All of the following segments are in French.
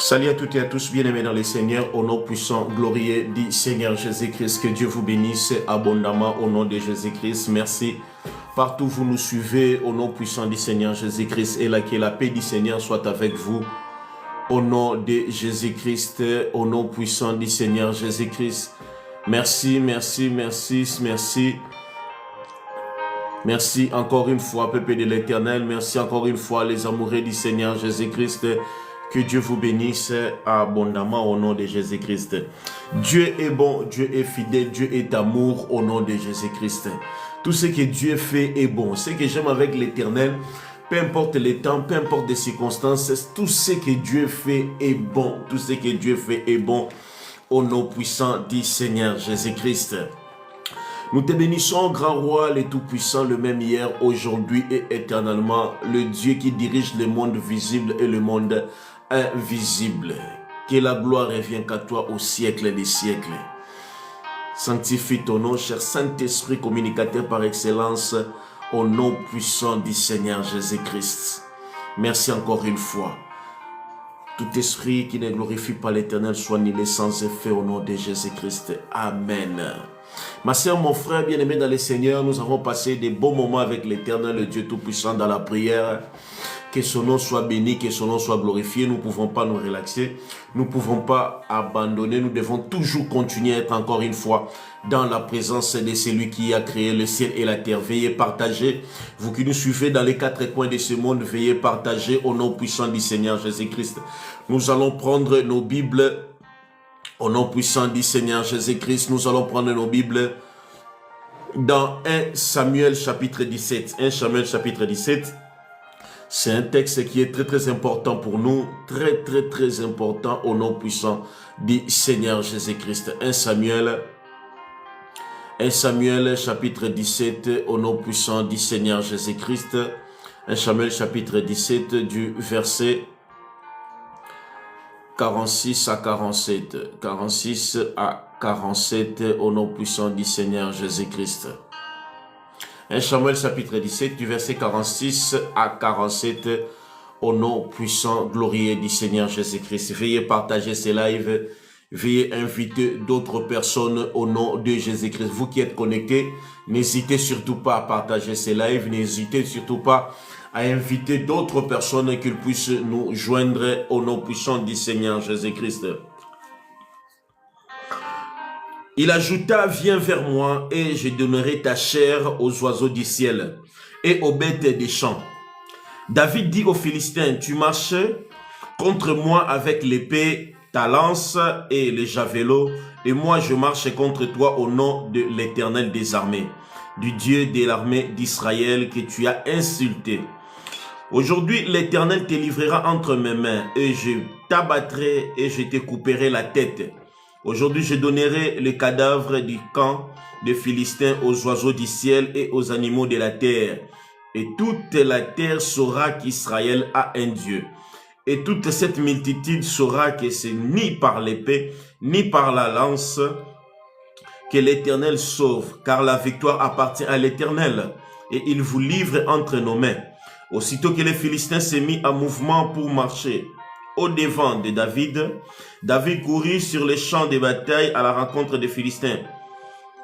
Salut à toutes et à tous, bien-aimés dans le Seigneur, au nom puissant, glorieux du Seigneur Jésus-Christ. Que Dieu vous bénisse abondamment au nom de Jésus-Christ. Merci. Partout où vous nous suivez, au nom puissant du Seigneur Jésus-Christ, et que la paix du Seigneur soit avec vous. Au nom de Jésus-Christ, au nom puissant du Seigneur Jésus-Christ. Merci, merci, merci, merci. Merci encore une fois, peuple de l'Éternel. Merci encore une fois, les amoureux du Seigneur Jésus-Christ. Que Dieu vous bénisse abondamment au nom de Jésus-Christ. Dieu est bon, Dieu est fidèle, Dieu est amour au nom de Jésus-Christ. Tout ce que Dieu fait est bon. Ce que j'aime avec l'Éternel, peu importe les temps, peu importe les circonstances, tout ce que Dieu fait est bon. Tout ce que Dieu fait est bon au nom puissant du Seigneur Jésus-Christ. Nous te bénissons, grand roi, le tout-puissant, le même hier, aujourd'hui et éternellement, le Dieu qui dirige le monde visible et le monde invisible. Que la gloire revienne qu'à toi au siècle des siècles. Sanctifie ton nom, cher Saint-Esprit, communicateur par excellence, au nom puissant du Seigneur Jésus-Christ. Merci encore une fois. Tout esprit qui ne glorifie pas l'Éternel soit nulé sans effet au nom de Jésus-Christ. Amen. Ma sœur, mon frère bien-aimé dans le Seigneur, nous avons passé des bons moments avec l'Éternel, le Dieu Tout-Puissant dans la prière. Que son nom soit béni, que son nom soit glorifié. Nous ne pouvons pas nous relaxer, nous ne pouvons pas abandonner. Nous devons toujours continuer à être encore une fois dans la présence de celui qui a créé le ciel et la terre. Veuillez partager. Vous qui nous suivez dans les quatre coins de ce monde, veuillez partager au nom puissant du Seigneur Jésus-Christ. Nous allons prendre nos Bibles. Au nom puissant du Seigneur Jésus-Christ, nous allons prendre nos Bibles dans 1 Samuel chapitre 17. 1 Samuel chapitre 17, c'est un texte qui est très important pour nous, très important au nom puissant du Seigneur Jésus-Christ. 1 Samuel chapitre 17, au nom puissant du Seigneur Jésus-Christ. 1 Samuel chapitre 17 du verset 46 à 47. 46 à 47 au nom puissant du Seigneur Jésus-Christ. 1 Samuel chapitre 17 du verset 46 à 47 au nom puissant, glorieux du Seigneur Jésus-Christ. Veuillez partager ce live. Veuillez inviter d'autres personnes au nom de Jésus-Christ. Vous qui êtes connectés, n'hésitez surtout pas à partager ce live. N'hésitez surtout pas à inviter d'autres personnes qu'ils puissent nous joindre au nom puissant du Seigneur Jésus-Christ. Il ajouta, viens vers moi et je donnerai ta chair aux oiseaux du ciel et aux bêtes des champs. David dit aux Philistins, tu marches contre moi avec l'épée, ta lance et le javelot, et moi je marche contre toi au nom de l'Éternel des armées, du Dieu de l'armée d'Israël que tu as insulté. Aujourd'hui, l'Éternel te livrera entre mes mains, et je t'abattrai et je te couperai la tête. Aujourd'hui, je donnerai le cadavre du camp des Philistins aux oiseaux du ciel et aux animaux de la terre. Et toute la terre saura qu'Israël a un Dieu. Et toute cette multitude saura que c'est ni par l'épée, ni par la lance que l'Éternel sauve, car la victoire appartient à l'Éternel, et il vous livre entre nos mains. Aussitôt que les Philistins s'est mis en mouvement pour marcher au devant de David, David courut sur les champs de bataille à la rencontre des Philistins.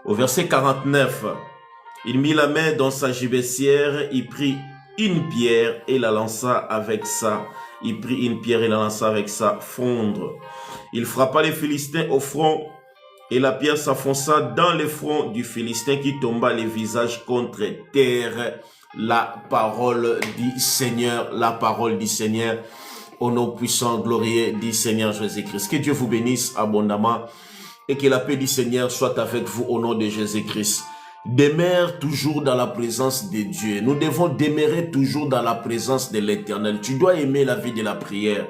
Au verset 49, il mit la main dans sa gibecière, il prit une pierre et la lança avec sa. Il prit une pierre et la lança avec sa fondre. Il frappa les Philistins au front et la pierre s'enfonça dans le front du Philistin qui tomba le visage contre terre. La parole du Seigneur, la parole du Seigneur, au nom puissant, glorieux du Seigneur Jésus-Christ. Que Dieu vous bénisse abondamment et que la paix du Seigneur soit avec vous au nom de Jésus-Christ. Demeure toujours dans la présence de Dieu. Nous devons demeurer toujours dans la présence de l'Éternel. Tu dois aimer la vie de la prière.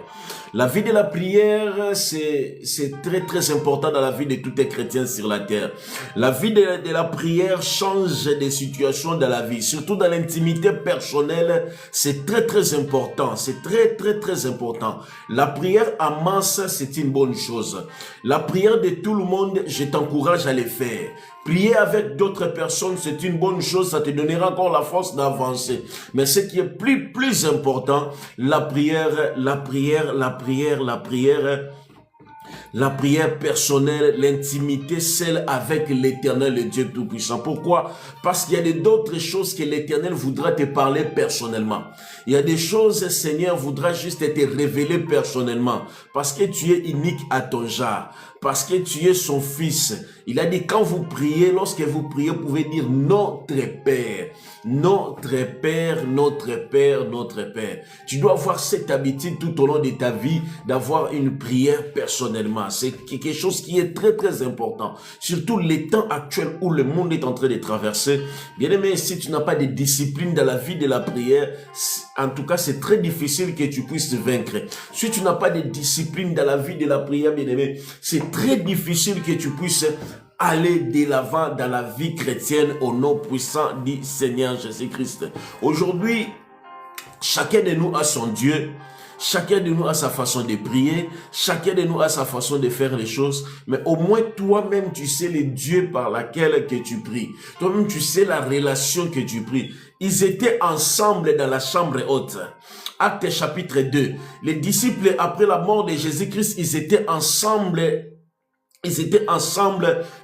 La vie de la prière, c'est très important dans la vie de tous les chrétiens sur la terre. La vie de la prière change des situations de la vie, surtout dans l'intimité personnelle. C'est très important. C'est très important. La prière en masse, c'est une bonne chose. La prière de tout le monde, je t'encourage à le faire. Prier avec d'autres personnes, c'est une bonne chose, ça te donnera encore la force d'avancer. Mais ce qui est plus important, la prière la prière personnelle, l'intimité, celle avec l'Éternel, le Dieu Tout-Puissant. Pourquoi? Parce qu'il y a d'autres choses que l'Éternel voudra te parler personnellement. Il y a des choses, Seigneur, voudra juste te révéler personnellement. Parce que tu es unique à ton genre. Parce que tu es son fils. Il a dit, quand vous priez, lorsque vous priez, vous pouvez dire notre Père. Notre Père, notre Père, notre Père. Tu dois avoir cette habitude tout au long de ta vie d'avoir une prière personnellement. C'est quelque chose qui est très très important. Surtout les temps actuels où le monde est en train de traverser. Bien aimé, si tu n'as pas de discipline dans la vie de la prière, en tout cas c'est très difficile que tu puisses te vaincre. Si tu n'as pas de discipline dans la vie de la prière, bien aimé, c'est très difficile que tu puisses aller de l'avant dans la vie chrétienne au nom puissant du Seigneur Jésus-Christ. Aujourd'hui, chacun de nous a son Dieu, chacun de nous a sa façon de prier, chacun de nous a sa façon de faire les choses, mais au moins toi-même tu sais le Dieu par lequel que tu pries. Toi-même tu sais la relation que tu pries. Ils étaient ensemble dans la chambre haute. Actes chapitre 2. Les disciples, après la mort de Jésus-Christ, ils étaient ensemble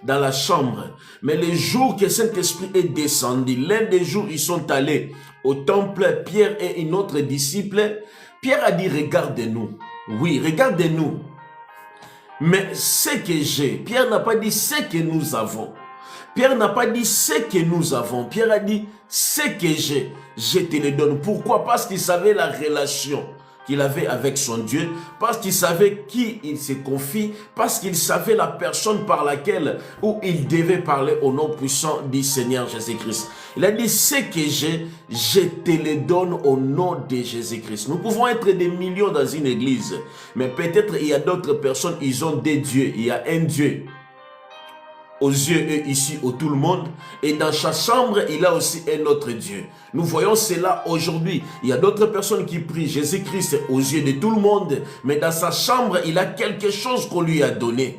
dans la chambre. Mais le jour que Saint-Esprit est descendu, l'un des jours, ils sont allés au temple, Pierre et une autre disciple. Pierre a dit, regardez-nous. Oui, regardez-nous. Mais ce que j'ai, Pierre n'a pas dit ce que nous avons. Pierre n'a pas dit ce que nous avons. Pierre a dit ce que j'ai, je te le donne. Pourquoi? Parce qu'il savait la relation qu'il avait avec son Dieu, parce qu'il savait qui il se confie, parce qu'il savait la personne par laquelle où il devait parler au nom puissant du Seigneur Jésus-Christ. Il a dit, ce que j'ai, je te le donne au nom de Jésus-Christ. Nous pouvons être des millions dans une église, mais peut-être il y a d'autres personnes, ils ont des dieux, il y a un Dieu aux yeux et ici au tout le monde, et dans chaque chambre il a aussi un autre Dieu. Nous voyons cela aujourd'hui. Il y a d'autres personnes qui prient Jésus-Christ aux yeux de tout le monde, mais dans sa chambre il a quelque chose qu'on lui a donné.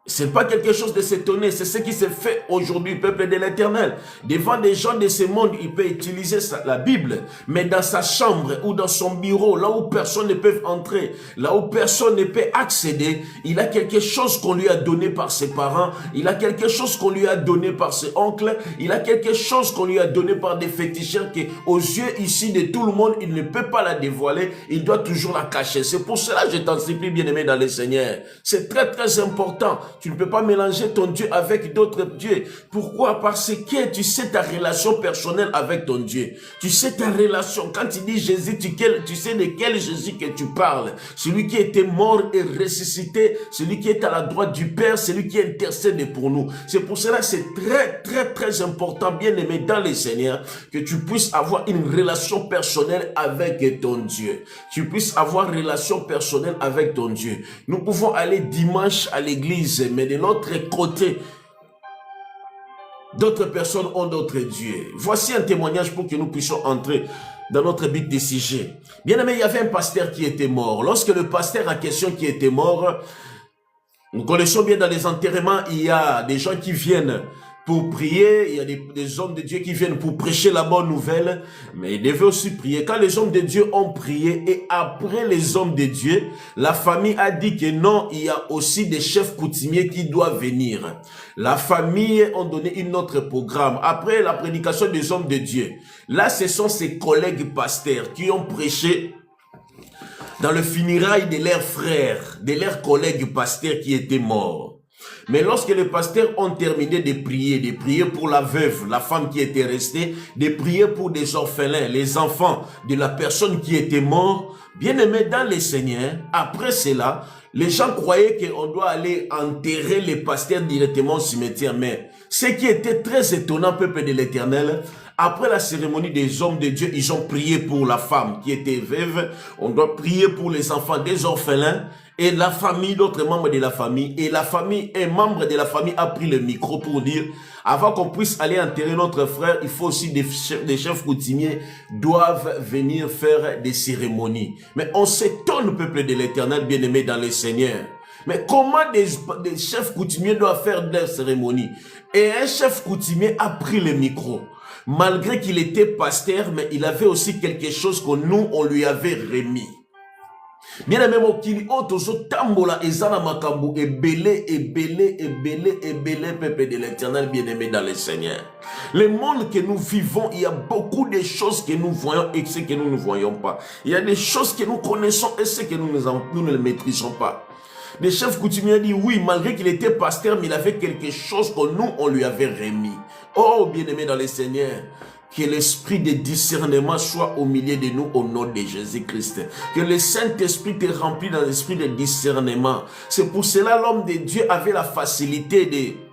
C'est pas quelque chose de s'étonner, c'est ce qui se fait aujourd'hui, peuple de l'Éternel. Devant des gens de ce monde, il peut utiliser la Bible, mais dans sa chambre ou dans son bureau, là où personne ne peut entrer, là où personne ne peut accéder, il a quelque chose qu'on lui a donné par ses parents, il a quelque chose qu'on lui a donné par ses oncles, il a quelque chose qu'on lui a donné par des féticheurs qui, aux yeux ici de tout le monde, il ne peut pas la dévoiler, il doit toujours la cacher. C'est pour cela que je t'en supplie, bien-aimé dans le Seigneur. C'est très très important. Tu ne peux pas mélanger ton Dieu avec d'autres dieux. Pourquoi? Parce que tu sais ta relation personnelle avec ton Dieu. Tu sais ta relation. Quand tu dis Jésus, tu sais de quel Jésus que tu parles. Celui qui était mort et ressuscité, celui qui est à la droite du Père, celui qui intercède pour nous. C'est pour cela que c'est très très très important, bien aimé dans le Seigneur, que tu puisses avoir une relation personnelle avec ton Dieu. Tu puisses avoir une relation personnelle avec ton Dieu. Nous pouvons aller dimanche à l'église, mais de l'autre côté, d'autres personnes ont d'autres dieux. Voici un témoignage pour que nous puissions entrer dans notre but de sujet. Bien aimé, il y avait un pasteur qui était mort. Lorsque le pasteur en question qui était mort, nous connaissons bien dans les enterrements, il y a des gens qui viennent pour prier, il y a des hommes de Dieu qui viennent pour prêcher la bonne nouvelle, mais ils devaient aussi prier. Quand les hommes de Dieu ont prié, et après les hommes de Dieu, la famille a dit que non, il y a aussi des chefs coutumiers qui doivent venir. La famille a donné un autre programme. Après la prédication des hommes de Dieu, là ce sont ses collègues pasteurs qui ont prêché dans le funérail de leurs frères, de leurs collègues pasteurs qui étaient morts. Mais lorsque les pasteurs ont terminé de prier pour la veuve, la femme qui était restée, de prier pour des orphelins, les enfants de la personne qui était morte, bien aimé dans le Seigneur, après cela, les gens croyaient qu'on doit aller enterrer les pasteurs directement au cimetière. Mais ce qui était très étonnant, peuple de l'Éternel, après la cérémonie des hommes de Dieu, ils ont prié pour la femme qui était veuve. On doit prier pour les enfants des orphelins et la famille, d'autres membres de la famille. Et la famille, un membre de la famille a pris le micro pour dire, avant qu'on puisse aller enterrer notre frère, il faut aussi des chefs coutumiers doivent venir faire des cérémonies. Mais on s'étonne, peuple de l'Éternel, bien-aimé dans le Seigneur. Mais comment des chefs coutumiers doivent faire des cérémonies? Et un chef coutumier a pris le micro. Malgré qu'il était pasteur, mais il avait aussi quelque chose que nous, on lui avait remis. Bien-aimé mokili otozo tambola ezana makambo ebele peuple de l'Éternel bien-aimé dans le Seigneur. Le monde que nous vivons, il y a beaucoup de choses que nous voyons et ce que nous ne voyons pas. Il y a des choses que nous connaissons et ce que nous ne les maîtrisons pas. Le chef coutumier dit oui, malgré qu'il était pasteur, mais il avait quelque chose que nous, on lui avait remis. Oh, bien-aimé dans le Seigneur, que l'esprit de discernement soit au milieu de nous au nom de Jésus-Christ. Que le Saint-Esprit te remplit dans l'esprit de discernement. C'est pour cela l'homme de Dieu avait la facilité de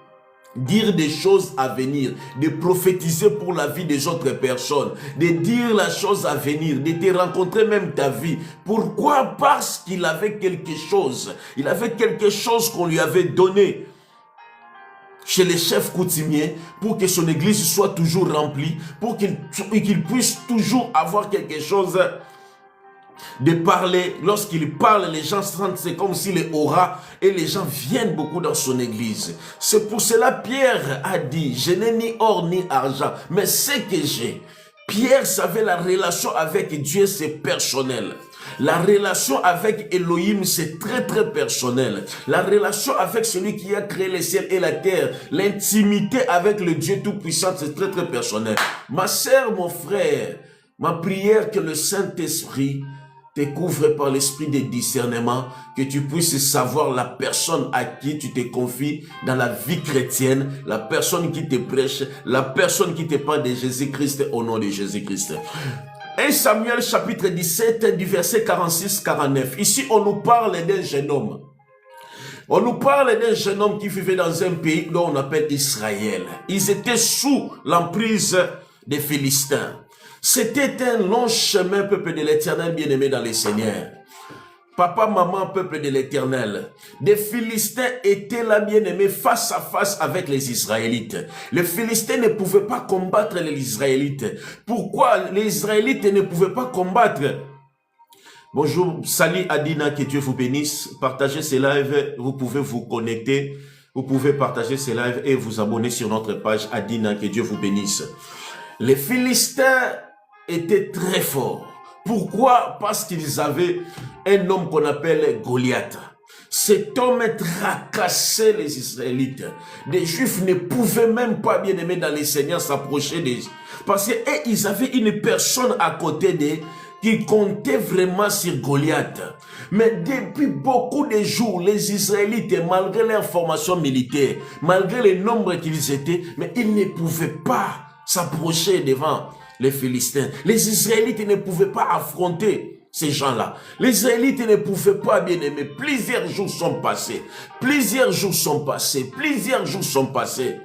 dire des choses à venir, de prophétiser pour la vie des autres personnes, de dire la chose à venir, de te rencontrer même ta vie. Pourquoi? Parce qu'il avait quelque chose. Il avait quelque chose qu'on lui avait donné chez les chefs coutumiers pour que son église soit toujours remplie, pour qu'il puisse toujours avoir quelque chose de parler. Lorsqu'il parle, les gens sentent, c'est comme s'il est aura et les gens viennent beaucoup dans son église. C'est pour cela Pierre a dit, je n'ai ni or ni argent, mais ce que j'ai. Pierre savait la relation avec Dieu, c'est personnel. La relation avec Elohim, c'est très très personnel. La relation avec celui qui a créé les ciels et la terre, l'intimité avec le Dieu Tout-Puissant, c'est très très personnel. Ma sœur, mon frère, ma prière que le Saint-Esprit te couvre par l'esprit de discernement, que tu puisses savoir la personne à qui tu te confies dans la vie chrétienne, la personne qui te prêche, la personne qui te parle de Jésus-Christ au nom de Jésus-Christ. 1 Samuel chapitre 17 du verset 46-49. Ici, on nous parle d'un jeune homme. On nous parle d'un jeune homme qui vivait dans un pays dont on appelle Israël. Ils étaient sous l'emprise des Philistins. C'était un long chemin, peuple de l'Éternel, bien-aimé dans les Seigneurs. Papa, maman, peuple de l'Éternel. Des Philistins étaient là, bien-aimés, face à face avec les Israélites. Les Philistins ne pouvaient pas combattre les Israélites. Pourquoi les Israélites ne pouvaient pas combattre? Bonjour, salut Adina, que Dieu vous bénisse. Partagez ce live, vous pouvez vous connecter. Vous pouvez partager ce live et vous abonner sur notre page Adina, que Dieu vous bénisse. Les Philistins étaient très forts. Pourquoi? Parce qu'ils avaient un homme qu'on appelle Goliath. Cet homme tracassait les Israélites. Les Juifs ne pouvaient même pas, bien aimés dans les Seigneurs, s'approcher des... Parce qu'ils avaient une personne à côté d'eux qui comptait vraiment sur Goliath. Mais depuis beaucoup de jours, les Israélites, malgré leur formation militaire, malgré le nombre qu'ils étaient, mais ils ne pouvaient pas s'approcher devant les Philistins. Les Israélites ne pouvaient pas affronter ces gens-là. Les Israélites ne pouvaient pas, bien aimer. Plusieurs jours sont passés. Plusieurs jours sont passés. Plusieurs jours sont passés.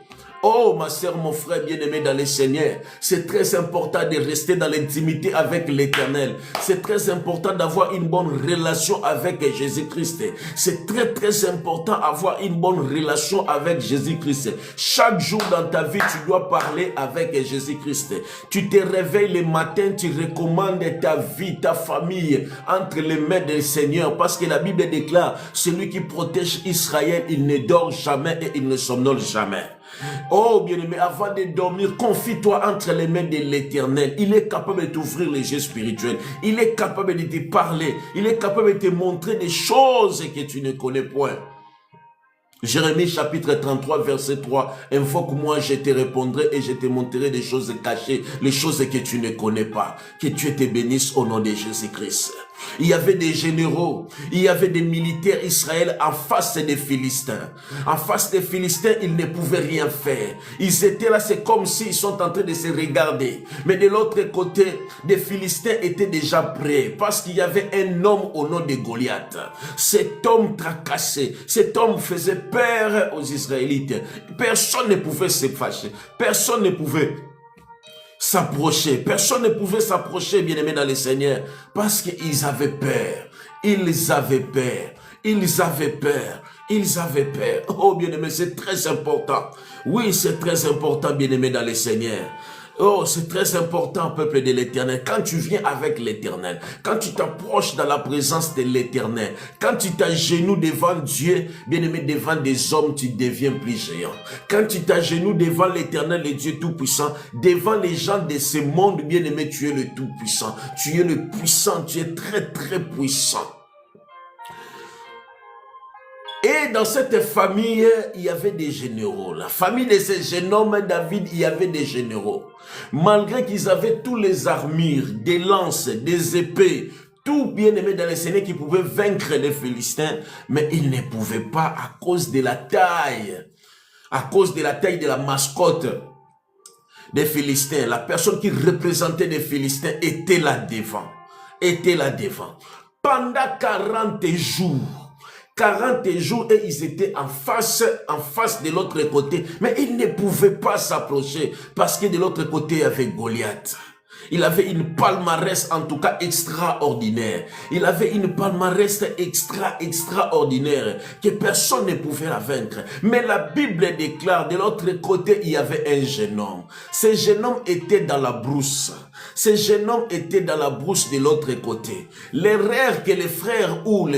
Oh, ma sœur, mon frère bien-aimé dans le Seigneur, c'est très important de rester dans l'intimité avec l'Éternel. C'est très important d'avoir une bonne relation avec Jésus-Christ. C'est très, très important d'avoir une bonne relation avec Jésus-Christ. Chaque jour dans ta vie, tu dois parler avec Jésus-Christ. Tu te réveilles le matin, tu recommandes ta vie, ta famille entre les mains du Seigneur. Parce que la Bible déclare, celui qui protège Israël, il ne dort jamais et il ne somnole jamais. Oh bien-aimé, avant de dormir, confie-toi entre les mains de l'Éternel. Il est capable de t'ouvrir les yeux spirituels. Il est capable de te parler. Il est capable de te montrer des choses que tu ne connais point. Jérémie chapitre 33 verset 3. Invoque-moi, je te répondrai et je te montrerai des choses cachées, les choses que tu ne connais pas. Que Dieu te bénisse au nom de Jésus-Christ. Il y avait des généraux, il y avait des militaires Israël en face des Philistins. En face des Philistins, ils ne pouvaient rien faire. Ils étaient là, c'est comme s'ils sont en train de se regarder. Mais de l'autre côté, les Philistins étaient déjà prêts parce qu'il y avait un homme au nom de Goliath. Cet homme tracassait, cet homme faisait peur aux Israélites. Personne ne pouvait se fâcher, personne ne pouvait s'approcher. Personne ne pouvait s'approcher, bien-aimé dans le Seigneur, parce qu'ils avaient peur. Ils avaient peur. Ils avaient peur. Ils avaient peur. Oh, bien-aimé, c'est très important. Oui, c'est très important, bien-aimé dans le Seigneur. Oh, c'est très important, peuple de l'Éternel. Quand tu viens avec l'Éternel, quand tu t'approches dans la présence de l'Éternel, quand tu t'agenouilles devant Dieu, bien-aimé, devant des hommes, tu deviens plus géant. Quand tu t'agenouilles devant l'Éternel, le Dieu Tout-Puissant, devant les gens de ce monde, bien-aimé, tu es le Tout-Puissant. Tu es le puissant, tu es très, très puissant. Et dans cette famille, il y avait des généraux. La famille de ce jeune homme, David, il y avait des généraux. Malgré qu'ils avaient tous les armures, des lances, des épées, tout bien aimé dans les Seigneurs qui pouvaient vaincre les Philistins, mais ils ne pouvaient pas à cause de la taille de la mascotte des Philistins. La personne qui représentait les Philistins était là devant. Pendant 40 jours, et ils étaient en face de l'autre côté, mais ils ne pouvaient pas s'approcher parce que de l'autre côté, il y avait Goliath. Il avait une palmarès en tout cas extraordinaire. Il avait une palmarès extraordinaire que personne ne pouvait la vaincre. Mais la Bible déclare de l'autre côté, il y avait un jeune homme. Ce jeune homme était dans la brousse. Ce jeune homme était dans la brousse de l'autre côté. L'erreur que les frères ou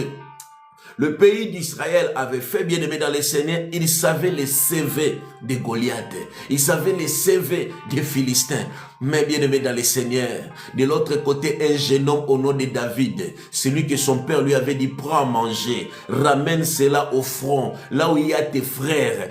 le pays d'Israël avait fait, bien aimé dans les Seigneurs, ils savaient les CV de Goliath. Ils savaient les CV des Philistins. Mais bien aimé dans les Seigneurs, de l'autre côté, un jeune homme au nom de David, celui que son père lui avait dit, prends à manger, ramène cela au front, là où il y a tes frères,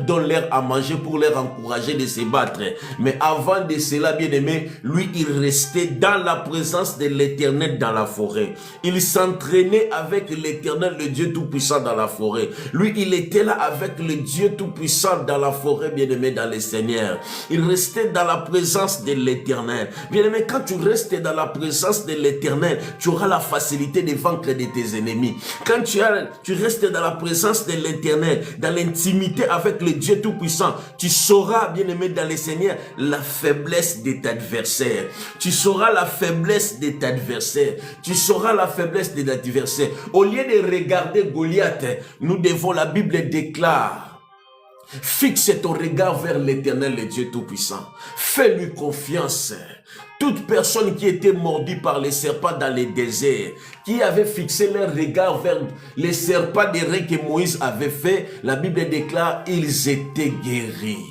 donne-leur à manger pour leur encourager de se battre. Mais avant de cela, bien aimé, lui, il restait dans la présence de l'Éternel dans la forêt. Il s'entraînait avec l'Éternel, le Dieu Tout-Puissant dans la forêt. Lui, il était là avec le Dieu Tout-Puissant dans la forêt, bien aimé dans les Seigneurs. Il restait dans la présence de l'Éternel. Bien aimé, quand tu restes dans la présence de l'Éternel, tu auras la facilité de vaincre de tes ennemis. Quand tu restes dans la présence de l'Éternel, dans l'intimité avec le Dieu Tout-Puissant, tu sauras, bien aimé dans les Seigneurs, la faiblesse de tes adversaires. Tu sauras la faiblesse de tes adversaires. Tu sauras la faiblesse de tes adversaires. Au lieu de regarder Goliath, nous devons, la Bible déclare, fixe ton regard vers l'Éternel, le Dieu Tout-Puissant. Fais-lui confiance. Toute personne qui était mordue par les serpents dans les déserts, qui avait fixé leur regard vers les serpents des reins que Moïse avait fait, la Bible déclare, ils étaient guéris.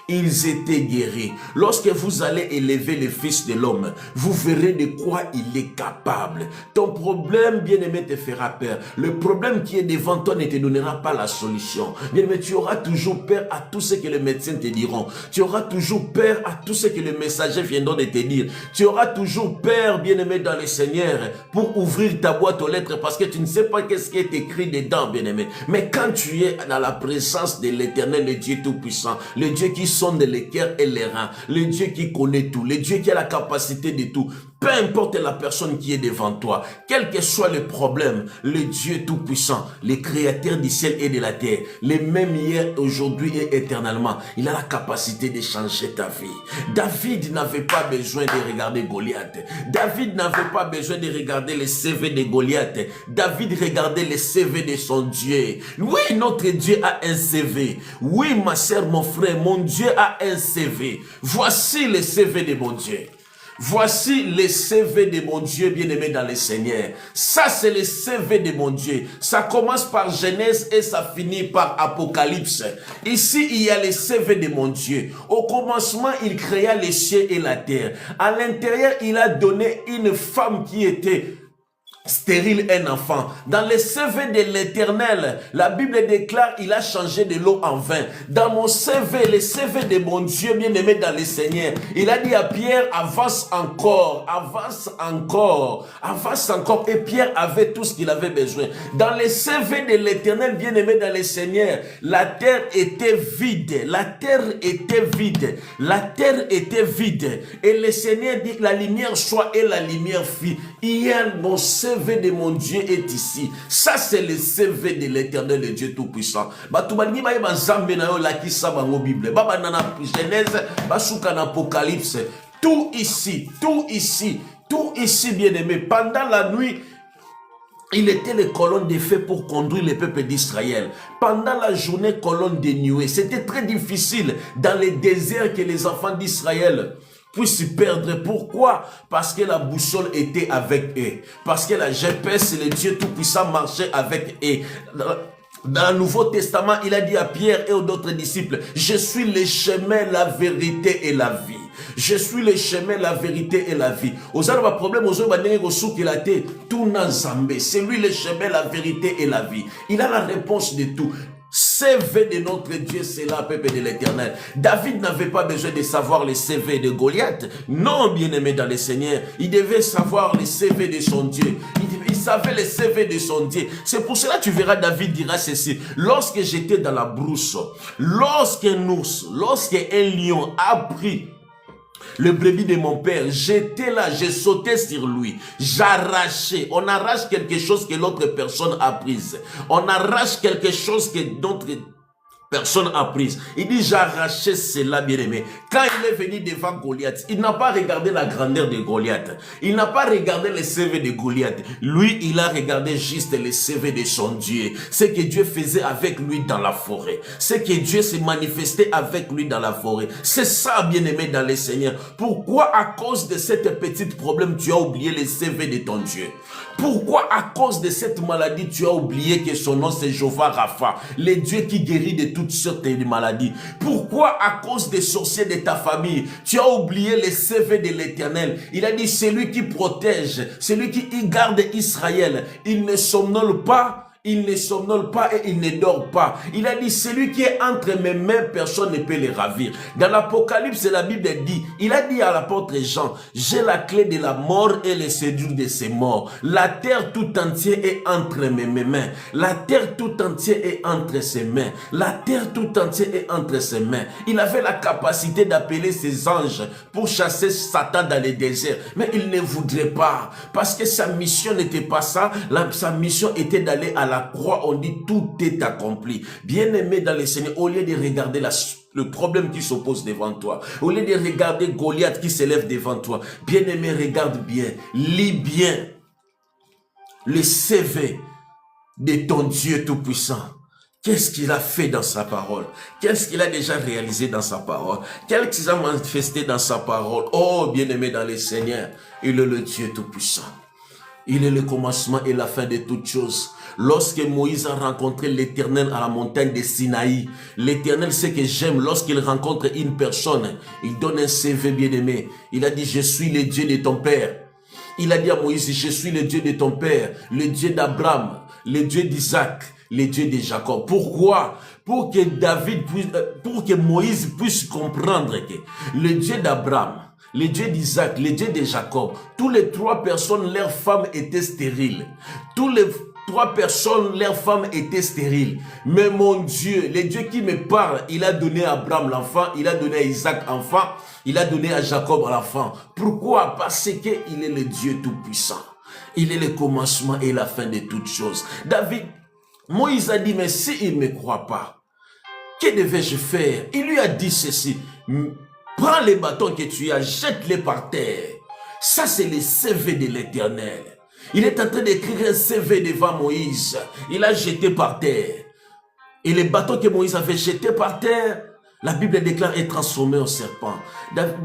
Ils étaient guéris. Lorsque vous allez élever le Fils de l'homme, vous verrez de quoi il est capable. Ton problème, bien-aimé, te fera peur. Le problème qui est devant toi ne te donnera pas la solution. Bien-aimé, tu auras toujours peur à tout ce que les médecins te diront. Tu auras toujours peur à tout ce que les messagers viendront de te dire. Tu auras toujours peur, bien-aimé, dans le Seigneur, pour ouvrir ta boîte aux lettres parce que tu ne sais pas qu'est-ce qui est écrit dedans, bien-aimé. Mais quand tu es dans la présence de l'Éternel, le Dieu Tout-Puissant, le Dieu qui sonde les cœurs et les reins, le Dieu qui connaît tout, le Dieu qui a la capacité de tout, peu importe la personne qui est devant toi, quel que soit le problème, le Dieu Tout-Puissant, le Créateur du ciel et de la terre, le même hier, aujourd'hui et éternellement, il a la capacité de changer ta vie. David n'avait pas besoin de regarder Goliath. David n'avait pas besoin de regarder les CV de Goliath. David regardait les CV de son Dieu. Oui, notre Dieu a un CV. Oui, ma sœur, mon frère, mon Dieu a un CV. Voici le CV de mon Dieu. Voici le CV de mon Dieu bien-aimé dans le Seigneur. Ça, c'est le CV de mon Dieu. Ça commence par Genèse et ça finit par Apocalypse. Ici, il y a le CV de mon Dieu. Au commencement, il créa les cieux et la terre. À l'intérieur, il a donné une femme qui était stérile, un enfant. Dans le CV de l'Éternel, la Bible déclare, il a changé de l'eau en vin. Dans mon CV, le CV de mon Dieu bien-aimé dans le Seigneur, il a dit à Pierre, avance encore, avance encore, avance encore. Et Pierre avait tout ce qu'il avait besoin. Dans le CV de l'Éternel bien-aimé dans le Seigneur, la terre était vide, la terre était vide, la terre était vide. Et le Seigneur dit, la lumière soit et la lumière fit. Hier, mon CV de mon Dieu est ici. Ça, c'est le CV de l'Éternel, le Dieu Tout-Puissant. Genèse, Apocalypse. Tout ici, tout ici, tout ici, bien-aimé. Pendant la nuit, il était les colonnes de feu pour conduire le peuple d'Israël. Pendant la journée, colonne de nuée. C'était très difficile dans les déserts que les enfants d'Israël puissent perdre. Pourquoi? Parce que la boussole était avec eux. Parce que la GPS, le Dieu Tout-Puissant, marchait avec eux. Dans le Nouveau Testament, il a dit à Pierre et aux autres disciples, je suis le chemin, la vérité et la vie. Je suis le chemin, la vérité et la vie. Aux autres, le problème, aux autres, tout n'a zambé. C'est lui le chemin, la vérité et la vie. Il a la réponse de tout. CV de notre Dieu, c'est la peuple de l'Éternel. David n'avait pas besoin de savoir les CV de Goliath. Non, bien-aimé dans le Seigneur. Il devait savoir les CV de son Dieu. Il savait les CV de son Dieu. C'est pour cela que tu verras David dira ceci. Lorsque j'étais dans la brousse, lorsqu'un ours, lorsqu'un lion a pris le brebis de mon père, j'étais là, j'ai sauté sur lui, j'arrachais. On arrache quelque chose que l'autre personne a prise. On arrache quelque chose que d'autres personne a prise. Il dit, j'arrachais cela, bien-aimé. Quand il est venu devant Goliath, il n'a pas regardé la grandeur de Goliath. Il n'a pas regardé le CV de Goliath. Lui, il a regardé juste le CV de son Dieu. Ce que Dieu faisait avec lui dans la forêt. Ce que Dieu s'est manifesté avec lui dans la forêt. C'est ça, bien-aimé dans le Seigneur. Pourquoi, à cause de cette petite problème, tu as oublié le CV de ton Dieu? Pourquoi, à cause de cette maladie, tu as oublié que son nom c'est Jéhovah Rapha, le Dieu qui guérit de toutes sortes de maladies? Pourquoi, à cause des sorciers de ta famille, tu as oublié le CV de l'Éternel? Il a dit, c'est lui qui protège, c'est lui qui garde Israël. Il ne somnole pas. Il ne somnole pas et il ne dort pas. Il a dit, celui qui est entre mes mains, personne ne peut les ravir. Dans l'Apocalypse, la Bible dit, il a dit à l'apôtre Jean, j'ai la clé de la mort et le séjour de ces morts. La terre tout entière est entre mes mains. La terre tout entière est entre ses mains. La terre tout entière est entre ses mains. Il avait la capacité d'appeler ses anges pour chasser Satan dans les déserts. Mais il ne voudrait pas. Parce que sa mission n'était pas ça. Sa mission était d'aller à la croix. On dit tout est accompli. Bien-aimé dans le Seigneur, au lieu de regarder le problème qui s'oppose devant toi, au lieu de regarder Goliath qui s'élève devant toi, bien-aimé, regarde bien, lis bien le CV de ton Dieu Tout-Puissant. Qu'est-ce qu'il a fait dans sa parole? Qu'est-ce qu'il a déjà réalisé dans sa parole? Qu'est-ce qu'il a manifesté dans sa parole? Oh, bien-aimé dans le Seigneur, il est le Dieu Tout-Puissant. Il est le commencement et la fin de toutes choses. Lorsque Moïse a rencontré l'Éternel à la montagne de Sinaï, l'Éternel sait que j'aime. Lorsqu'il rencontre une personne, il donne un CV bien-aimé. Il a dit, je suis le Dieu de ton père. Il a dit à Moïse, je suis le Dieu de ton père, le Dieu d'Abraham, le Dieu d'Isaac, le Dieu de Jacob. Pourquoi? Pour que Moïse puisse comprendre que le Dieu d'Abraham, le Dieu d'Isaac, le Dieu de Jacob, tous les trois personnes, leurs femmes étaient stériles. Tous les trois personnes, leurs femmes étaient stériles. Mais mon Dieu, le Dieu qui me parle, il a donné à Abraham l'enfant, il a donné à Isaac l'enfant, il a donné à Jacob l'enfant. Pourquoi? Parce qu'il est le Dieu Tout-Puissant. Il est le commencement et la fin de toutes choses. Moïse a dit, mais s'il ne me croit pas, que devais-je faire? Il lui a dit ceci, prends les bâtons que tu as, jette-les par terre. Ça, c'est le CV de l'Éternel. Il est en train d'écrire un CV devant Moïse. Il a jeté par terre. Et les bâtons que Moïse avait jetés par terre, la Bible déclare, est transformé en serpent.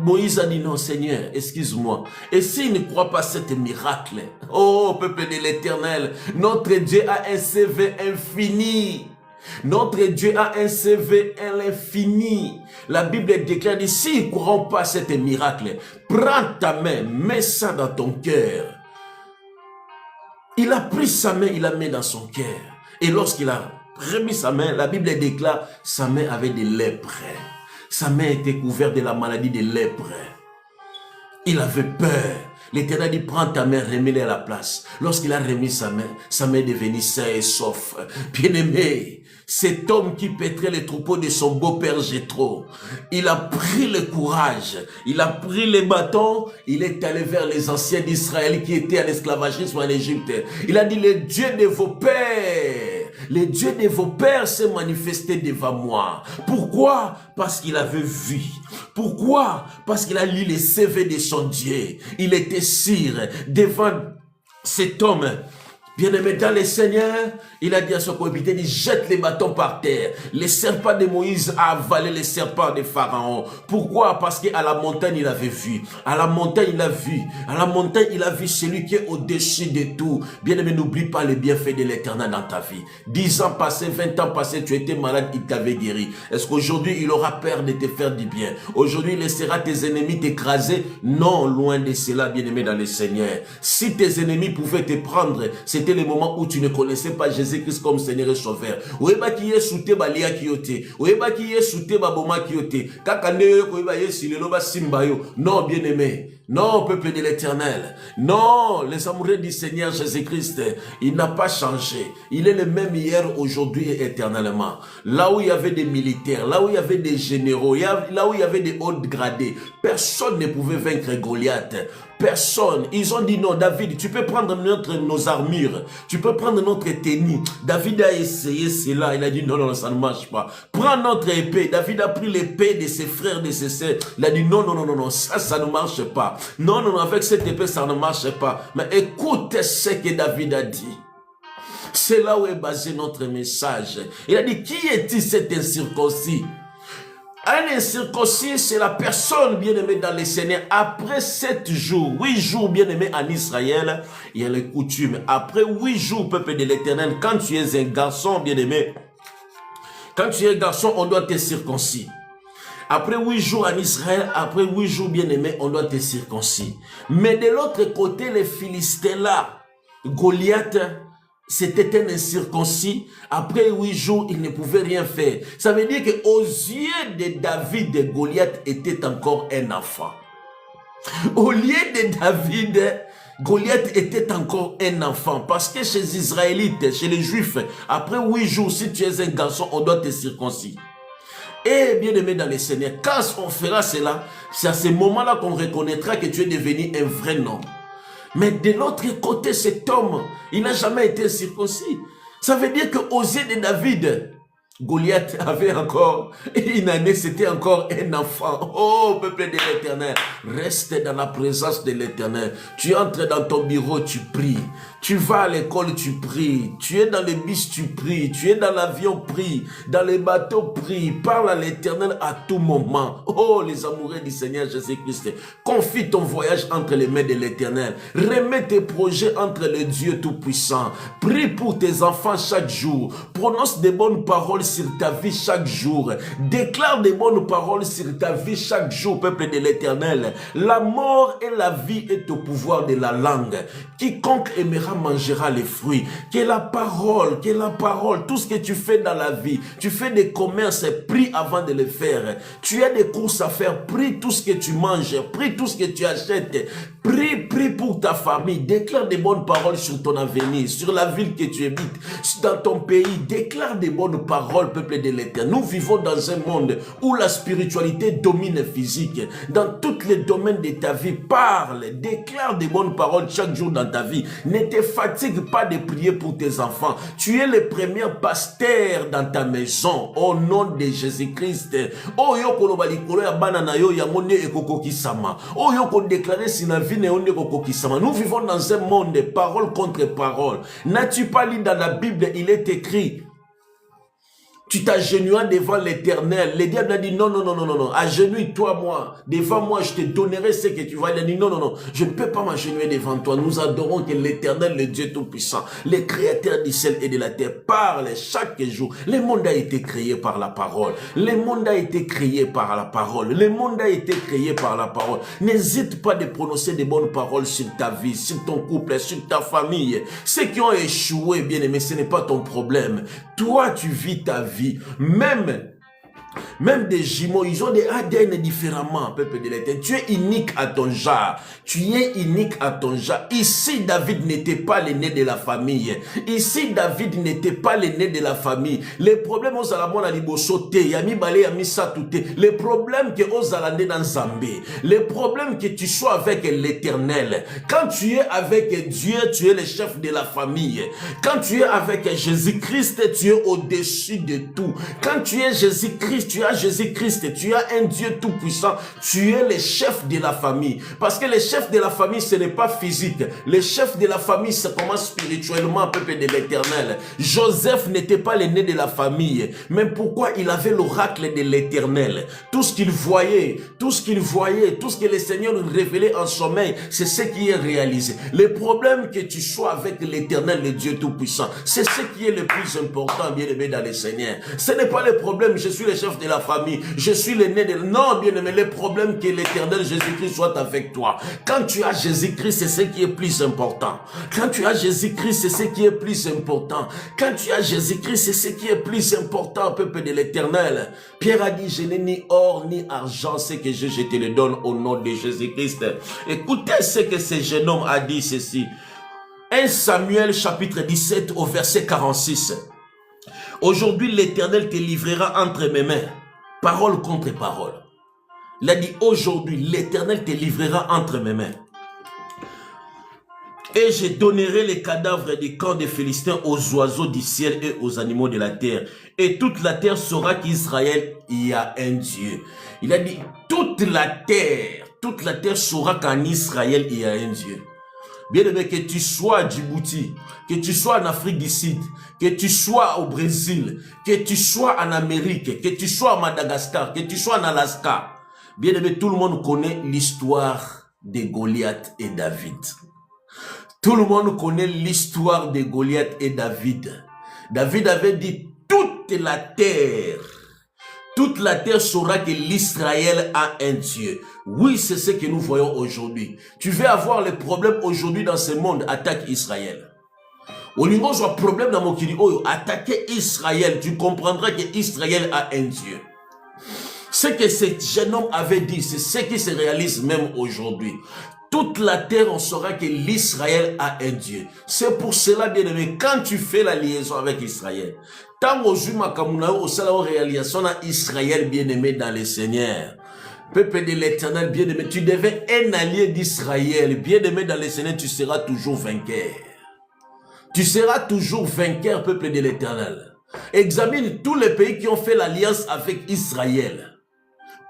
Moïse a dit, non Seigneur, excuse-moi. Et s'il ne croit pas à cet miracle, oh peuple de l'Éternel, notre Dieu a un CV infini. Notre Dieu a un CV à l'infini. La Bible déclare, s'ils ne croient pas à cet miracle, prends ta main, mets ça dans ton cœur. Il a pris sa main, il l'a mis dans son cœur. Et lorsqu'il a remis sa main, la Bible déclare, sa main avait des lèpres. Sa main était couverte de la maladie des lèpres. Il avait peur. L'Éternel dit, prends ta main, remets-la à la place. Lorsqu'il a remis sa main est devenue saine et sauf. Bien-aimé, cet homme qui pétrait les troupeaux de son beau-père Jéthro, il a pris le courage, il a pris les bâtons, il est allé vers les anciens d'Israël qui étaient à l'esclavagisme en Égypte. Il a dit, le Dieu de vos pères, le Dieu de vos pères s'est manifesté devant moi. Pourquoi? Parce qu'il avait vu. Pourquoi? Parce qu'il a lu les CV de son Dieu. Il était sûr devant cet homme. Bien-aimé dans le Seigneur, il a dit à son coéquipier, il jette les bâtons par terre. Les serpents de Moïse a avalé les serpents de Pharaon. Pourquoi? Parce qu'à la montagne, il avait vu. À la montagne, il a vu. À la montagne, il a vu celui qui est au-dessus de tout. Bien-aimé, n'oublie pas les bienfaits de l'Éternel dans ta vie. 10 ans passés, 20 ans passés, tu étais malade, il t'avait guéri. Est-ce qu'aujourd'hui, il aura peur de te faire du bien? Aujourd'hui, il laissera tes ennemis t'écraser? Non, loin de cela, bien-aimé dans le Seigneur. Si tes ennemis pouvaient te prendre, c'était le moment où tu ne connaissais pas Jésus-Christ comme Seigneur et Sauveur. Oueba qui est souté balia kiote. Oueba qui est souté baboma kiote. Kakane koeba yesi le loba simbayo. Non, bien-aimé. Non, peuple de l'Éternel. Non, les amoureux du Seigneur Jésus-Christ, il n'a pas changé. Il est le même hier, aujourd'hui et éternellement. Là où il y avait des militaires, là où il y avait des généraux, là où il y avait des hauts gradés, personne ne pouvait vaincre Goliath. Personne. Ils ont dit non, David, tu peux prendre nos armures, tu peux prendre notre tenue. David a essayé cela, il a dit non, non, ça ne marche pas. Prends notre épée. David a pris l'épée de ses frères, de ses sœurs. Il a dit non, non, non, non, non, ça ne marche pas. Non, non, non, avec cette épée, ça ne marche pas. Mais écoute ce que David a dit. C'est là où est basé notre message. Il a dit, qui est-il cet incirconcis? Un incirconcis, c'est la personne bien-aimée dans le Seigneur. Après 7 jours, 8 jours bien-aimés en Israël, il y a les coutumes. Après 8 jours, peuple de l'Éternel, quand tu es un garçon bien-aimé, quand tu es un garçon, on doit te circoncis. Après 8 jours en Israël, après 8 jours bien-aimés, on doit te circoncis. Mais de l'autre côté, les Philistins là, Goliath, c'était un incirconcis. Après 8 jours, il ne pouvait rien faire. Ça veut dire qu'aux yeux de David, Goliath était encore un enfant. Au lieu de David, Goliath était encore un enfant. Parce que chez les Israélites, chez les Juifs, après 8 jours, si tu es un garçon, on doit te circoncis. Et bien aimé dans le Seigneur, quand on fera cela, c'est à ce moment-là qu'on reconnaîtra que tu es devenu un vrai homme. Mais de l'autre côté, cet homme, il n'a jamais été circoncis. Ça veut dire qu'aux yeux de David, Goliath avait encore une année, c'était encore un enfant. Oh, peuple de l'Éternel, reste dans la présence de l'Éternel. Tu entres dans ton bureau, tu pries. Tu vas à l'école, tu pries. Tu es dans le bus, tu pries. Tu es dans l'avion, prie. Dans les bateaux, prie. Parle à l'Éternel à tout moment. Oh, les amoureux du Seigneur Jésus-Christ, confie ton voyage entre les mains de l'Éternel. Remets tes projets entre les dieux Tout-Puissants. Prie pour tes enfants chaque jour. Prononce des bonnes paroles sur ta vie chaque jour. Déclare des bonnes paroles sur ta vie chaque jour, peuple de l'Éternel. La mort et la vie est au pouvoir de la langue. Quiconque aimera mangera les fruits. Que la parole, tout ce que tu fais dans la vie, tu fais des commerces, prie avant de les faire. Tu as des courses à faire, prie tout ce que tu manges, prie tout ce que tu achètes. Prie pour ta famille. Déclare des bonnes paroles sur ton avenir, sur la ville que tu habites, dans ton pays. Déclare des bonnes paroles, peuple de l'Éternel. Nous vivons dans un monde où la spiritualité domine le physique. Dans tous les domaines de ta vie, parle, déclare des bonnes paroles chaque jour dans ta vie. Ne te fatigue pas de prier pour tes enfants. Tu es le premier pasteur dans ta maison au nom de Jésus-Christ. Oh yo kolobali kolo ya banana yo ya monde ekokokisama. Oh yo ko déclarer sinavi ne onde ekokokisama. Nous vivons dans un monde parole contre parole. N'as-tu pas lu dans la Bible, il est écrit, tu t'agenouilles devant l'Éternel. Le diable a dit non, non, non, non, non, non. Agenouille-toi, moi. Devant moi, je te donnerai ce que tu vas. Il a dit non, non, non. Je ne peux pas m'agenouiller devant toi. Nous adorons que l'Éternel, le Dieu Tout-Puissant, le Créateur du ciel et de la terre, parle chaque jour. Le monde a été créé par la parole. Le monde a été créé par la parole. Le monde a été créé par la parole. N'hésite pas de prononcer de bonnes paroles sur ta vie, sur ton couple, sur ta famille. Ceux qui ont échoué, bien aimé, ce n'est pas ton problème. Toi, tu vis ta vie. Même des jumeaux, ils ont des ADN différemment, peuple de l'Éternel. Tu es unique à ton genre. Tu es unique à ton genre. Ici, David n'était pas l'aîné de la famille. Ici, David n'était pas l'aîné de la famille. Les problèmes aux alamons à libosote, yami balé, yami satouté. Les problèmes que aux alandés dans Zambé. Les problèmes que tu sois avec l'Éternel. Quand tu es avec Dieu, tu es le chef de la famille. Quand tu es avec Jésus-Christ, tu es au-dessus de tout. Quand tu es Jésus-Christ, Jésus-Christ, tu as Jésus-Christ, tu as un Dieu tout-puissant, tu es le chef de la famille. Parce que le chef de la famille, ce n'est pas physique. Le chef de la famille, c'est comment spirituellement, peuple de l'Éternel. Joseph n'était pas l'aîné de la famille, mais pourquoi il avait l'oracle de l'Éternel? Tout ce qu'il voyait, tout ce que le Seigneur révélait en sommeil, c'est ce qui est réalisé. Le problème que tu sois avec l'Éternel, le Dieu tout-puissant, c'est ce qui est le plus important, bien-aimé dans le Seigneur. Ce n'est pas le problème, je suis le chef de la famille, je suis l'aîné de... Non, bien-aimé, le problème que l'Éternel Jésus-Christ soit avec toi. Quand tu as Jésus-Christ, c'est ce qui est plus important. Quand tu as Jésus-Christ, c'est ce qui est plus important. Quand tu as Jésus-Christ, c'est ce qui est plus important, peuple de l'Éternel. Pierre a dit, je n'ai ni or ni argent, ce que je te le donne au nom de Jésus-Christ. Écoutez ce que ce jeune homme a dit ceci. 1 Samuel chapitre 17 au verset 46. Aujourd'hui, l'Éternel te livrera entre mes mains, parole contre parole. Il a dit, aujourd'hui, l'Éternel te livrera entre mes mains. Et je donnerai les cadavres des camps des Philistins aux oiseaux du ciel et aux animaux de la terre. Et toute la terre saura qu'Israël, il y a un Dieu. Il a dit, toute la terre saura qu'en Israël, il y a un Dieu. Bien-aimé, que tu sois à Djibouti, que tu sois en Afrique du Sud, que tu sois au Brésil, que tu sois en Amérique, que tu sois à Madagascar, que tu sois en Alaska. Bien-aimé, tout le monde connaît l'histoire de Goliath et David. Tout le monde connaît l'histoire de Goliath et David. David avait dit, toute la terre saura que l'Israël a un Dieu. Oui, c'est ce que nous voyons aujourd'hui. Tu veux avoir les problèmes aujourd'hui dans ce monde, attaque Israël. Au niveau de problème dans mon kiri, attaquer Israël, tu comprendras que Israël a un Dieu. Ce que ce jeune homme avait dit, c'est ce qui se réalise même aujourd'hui. Toute la terre, on saura que l'Israël a un Dieu. C'est pour cela, bien aimé, quand tu fais la liaison avec Israël, tant au Zuma Kamuna, au Salao réalisation à Israël, bien aimé dans le Seigneur. Peuple de l'Éternel, bien aimé, tu deviens un allié d'Israël. Bien aimé dans le Seigneur, tu seras toujours vainqueur. Tu seras toujours vainqueur, peuple de l'Éternel. Examine tous les pays qui ont fait l'alliance avec Israël.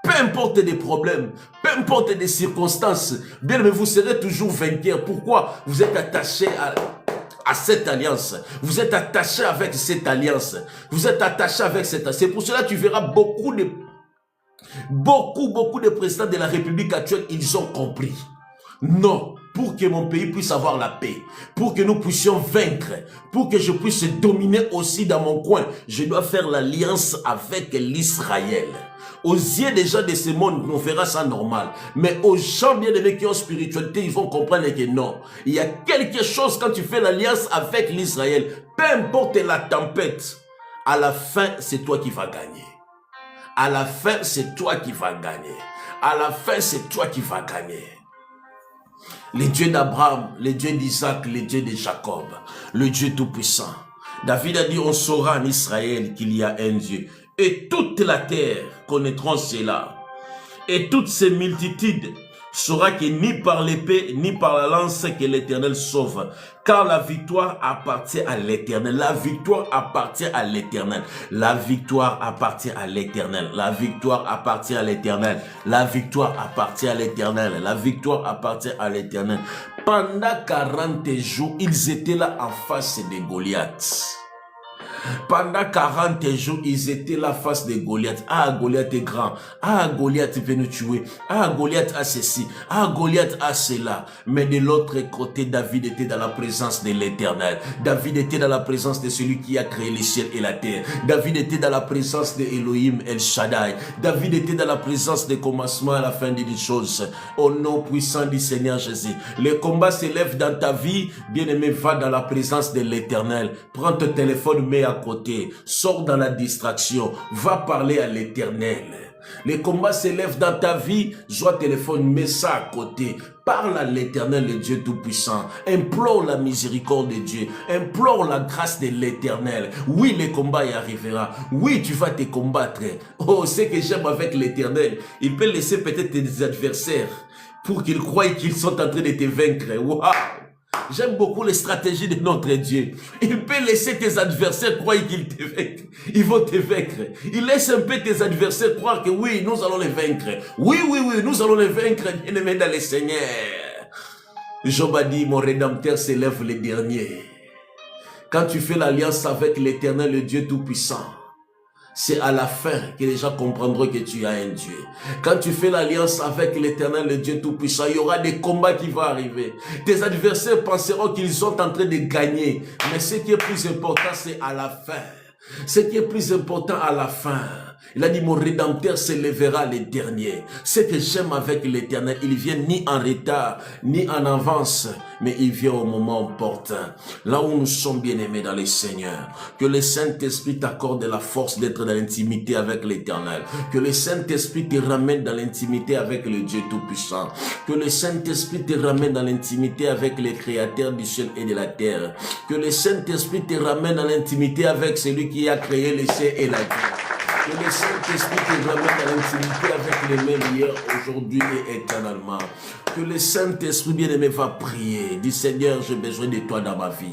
Peu importe des problèmes, peu importe des circonstances, bien aimé, vous serez toujours vainqueur. Pourquoi? Vous êtes attaché à cette alliance. Vous êtes attaché avec cette alliance. Vous êtes attaché avec cette alliance. C'est pour cela que tu verras beaucoup de présidents de la République actuelle, ils ont compris. Non, pour que mon pays puisse avoir la paix, pour que nous puissions vaincre, pour que je puisse dominer aussi dans mon coin, je dois faire l'alliance avec l'Israël. Aux yeux des gens de ce monde, on fera ça normal. Mais aux gens bien aimés qui ont spiritualité, ils vont comprendre que non. Il y a quelque chose quand tu fais l'alliance avec l'Israël. Peu importe la tempête, à la fin, c'est toi qui vas gagner. À la fin, c'est toi qui vas gagner. À la fin, c'est toi qui vas gagner. Le Dieu d'Abraham, le Dieu d'Isaac, le Dieu de Jacob, le Dieu tout-puissant. David a dit, on saura en Israël qu'il y a un Dieu. Et toute la terre connaîtront cela. Et toutes ces multitudes saura que ni par l'épée, ni par la lance que l'Éternel sauve. Car la victoire appartient à l'Éternel. La victoire appartient à l'Éternel. La victoire appartient à l'Éternel. La victoire appartient à l'Éternel. La victoire appartient à l'Éternel. La victoire appartient à l'Éternel. Pendant 40 jours, ils étaient là en face de Goliath. Pendant 40 jours, ils étaient là face de Goliath. Ah, Goliath est grand. Ah, Goliath veut nous tuer. Ah, Goliath a ceci. Ah, Goliath a cela. Mais de l'autre côté, David était dans la présence de l'Éternel. David était dans la présence de celui qui a créé les cieux et la terre. David était dans la présence de Elohim El Shaddai. David était dans la présence des commencements à la fin des choses. Au nom puissant du Seigneur Jésus. Le combat s'élève dans ta vie. Bien-aimé, va dans la présence de l'Éternel. Prends ton téléphone, mets à côté, sors dans la distraction, va parler à l'Éternel. Les combats s'élèvent dans ta vie, joie téléphone, mets ça à côté. Parle à l'Éternel, le Dieu Tout-Puissant. Implore la miséricorde de Dieu. Implore la grâce de l'Éternel. Oui, le combat y arrivera. Oui, tu vas te combattre. Oh, ce que j'aime avec l'Éternel, il peut laisser peut-être tes adversaires pour qu'ils croient qu'ils sont en train de te vaincre. Waouh! J'aime beaucoup les stratégies de notre Dieu. Il peut laisser tes adversaires croire qu'ils te vaincent. Ils vont te vaincre. Il laisse un peu tes adversaires croire que oui, nous allons les vaincre. Oui, nous allons les vaincre, bien-aimés dans le Seigneur. Job a dit, mon Rédempteur s'élève le dernier. Quand tu fais l'alliance avec l'Éternel, le Dieu Tout-Puissant, c'est à la fin que les gens comprendront que tu as un Dieu. Quand tu fais l'alliance avec l'Éternel, le Dieu Tout-Puissant, il y aura des combats qui vont arriver. Tes adversaires penseront qu'ils sont en train de gagner. Mais ce qui est plus important, c'est à la fin. Ce qui est plus important à la fin. Il a dit, mon Rédempteur s'élèvera le dernier. Ce que j'aime avec l'Éternel, il vient ni en retard, ni en avance, mais il vient au moment opportun. Là où nous sommes bien-aimés dans le Seigneur. Que le Saint-Esprit t'accorde la force d'être dans l'intimité avec l'Éternel. Que le Saint-Esprit te ramène dans l'intimité avec le Dieu Tout-Puissant. Que le Saint-Esprit te ramène dans l'intimité avec le Créateur du ciel et de la terre. Que le Saint-Esprit te ramène dans l'intimité avec celui qui a créé le ciel et la terre. Que le Saint-Esprit te ramène dans l'intimité avec les mêmes hier, aujourd'hui et éternellement. Que le Saint-Esprit bien-aimé va prier. Dis Seigneur, j'ai besoin de toi dans ma vie.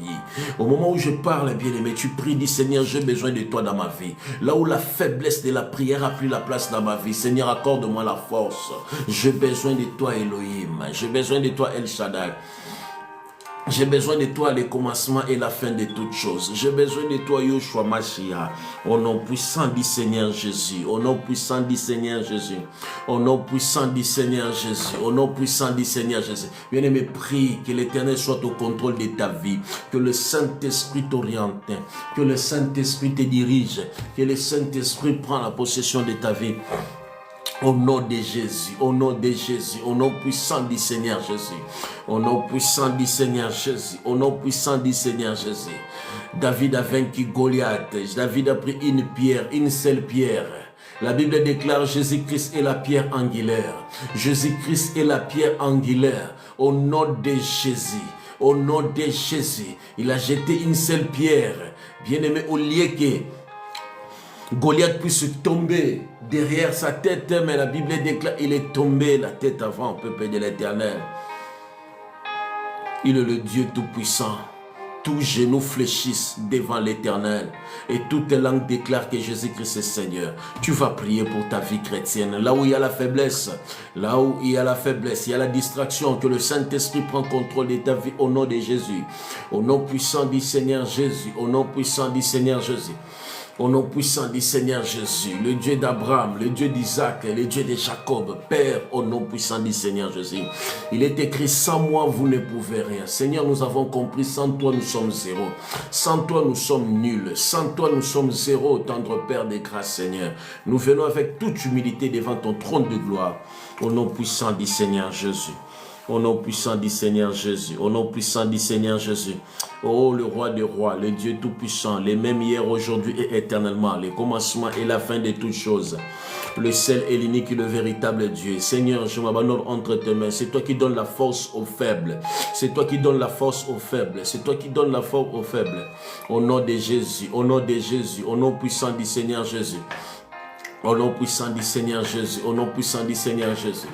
Au moment où je parle, bien-aimé, tu pries, dis Seigneur, j'ai besoin de toi dans ma vie. Là où la faiblesse de la prière a pris la place dans ma vie, Seigneur, accorde-moi la force. J'ai besoin de toi, Elohim. J'ai besoin de toi, El Shaddai. J'ai besoin de toi, le commencement et la fin de toutes choses. J'ai besoin de toi, Yoshua Mashiach. Au nom puissant du Seigneur Jésus. Au nom puissant du Seigneur Jésus. Au nom puissant du Seigneur Jésus. Au nom puissant du Seigneur Jésus. Bien-aimé, prie que l'Éternel soit au contrôle de ta vie. Que le Saint-Esprit t'oriente. Que le Saint-Esprit te dirige. Que le Saint-Esprit prenne la possession de ta vie. Au nom de Jésus, au nom de Jésus, au nom puissant du Seigneur Jésus, au nom puissant du Seigneur Jésus, au nom puissant du Seigneur Jésus. David a vaincu Goliath. David a pris une pierre, une seule pierre. La Bible déclare Jésus-Christ est la pierre angulaire. Jésus-Christ est la pierre angulaire. Au nom de Jésus, au nom de Jésus, il a jeté une seule pierre. Bien-aimé, au lieu que Goliath puisse tomber derrière sa tête, mais la Bible déclare il est tombé la tête avant, peuple de l'Éternel. Il est le Dieu Tout-Puissant. Tous genoux fléchissent devant l'Éternel et toute langue déclare que Jésus-Christ est Seigneur. Tu vas prier pour ta vie chrétienne. Là où il y a la faiblesse, là où il y a la faiblesse, il y a la distraction, que le Saint-Esprit prend contrôle de ta vie au nom de Jésus. Au nom puissant du Seigneur Jésus. Au nom puissant du Seigneur Jésus. Au nom puissant du Seigneur Jésus, le Dieu d'Abraham, le Dieu d'Isaac, le Dieu de Jacob, Père, au nom puissant du Seigneur Jésus. Il est écrit, sans moi, vous ne pouvez rien. Seigneur, nous avons compris, sans toi, nous sommes zéro. Sans toi, nous sommes nuls. Sans toi, nous sommes zéro, tendre Père de grâce, Seigneur. Nous venons avec toute humilité devant ton trône de gloire, au nom puissant du Seigneur Jésus. Au nom puissant du Seigneur Jésus. Au nom puissant du Seigneur Jésus. Oh, le roi des rois, le Dieu tout-puissant, les mêmes hier, aujourd'hui et éternellement, le commencement et la fin de toutes choses. Le seul et l'unique et le véritable Dieu. Seigneur, je m'abandonne entre tes mains. C'est toi qui donnes la force aux faibles. C'est toi qui donnes la force aux faibles. C'est toi qui donnes la force aux faibles. Au nom de Jésus, au nom de Jésus, au nom puissant du Seigneur Jésus. Au nom puissant du Seigneur Jésus, au nom puissant du Seigneur Jésus.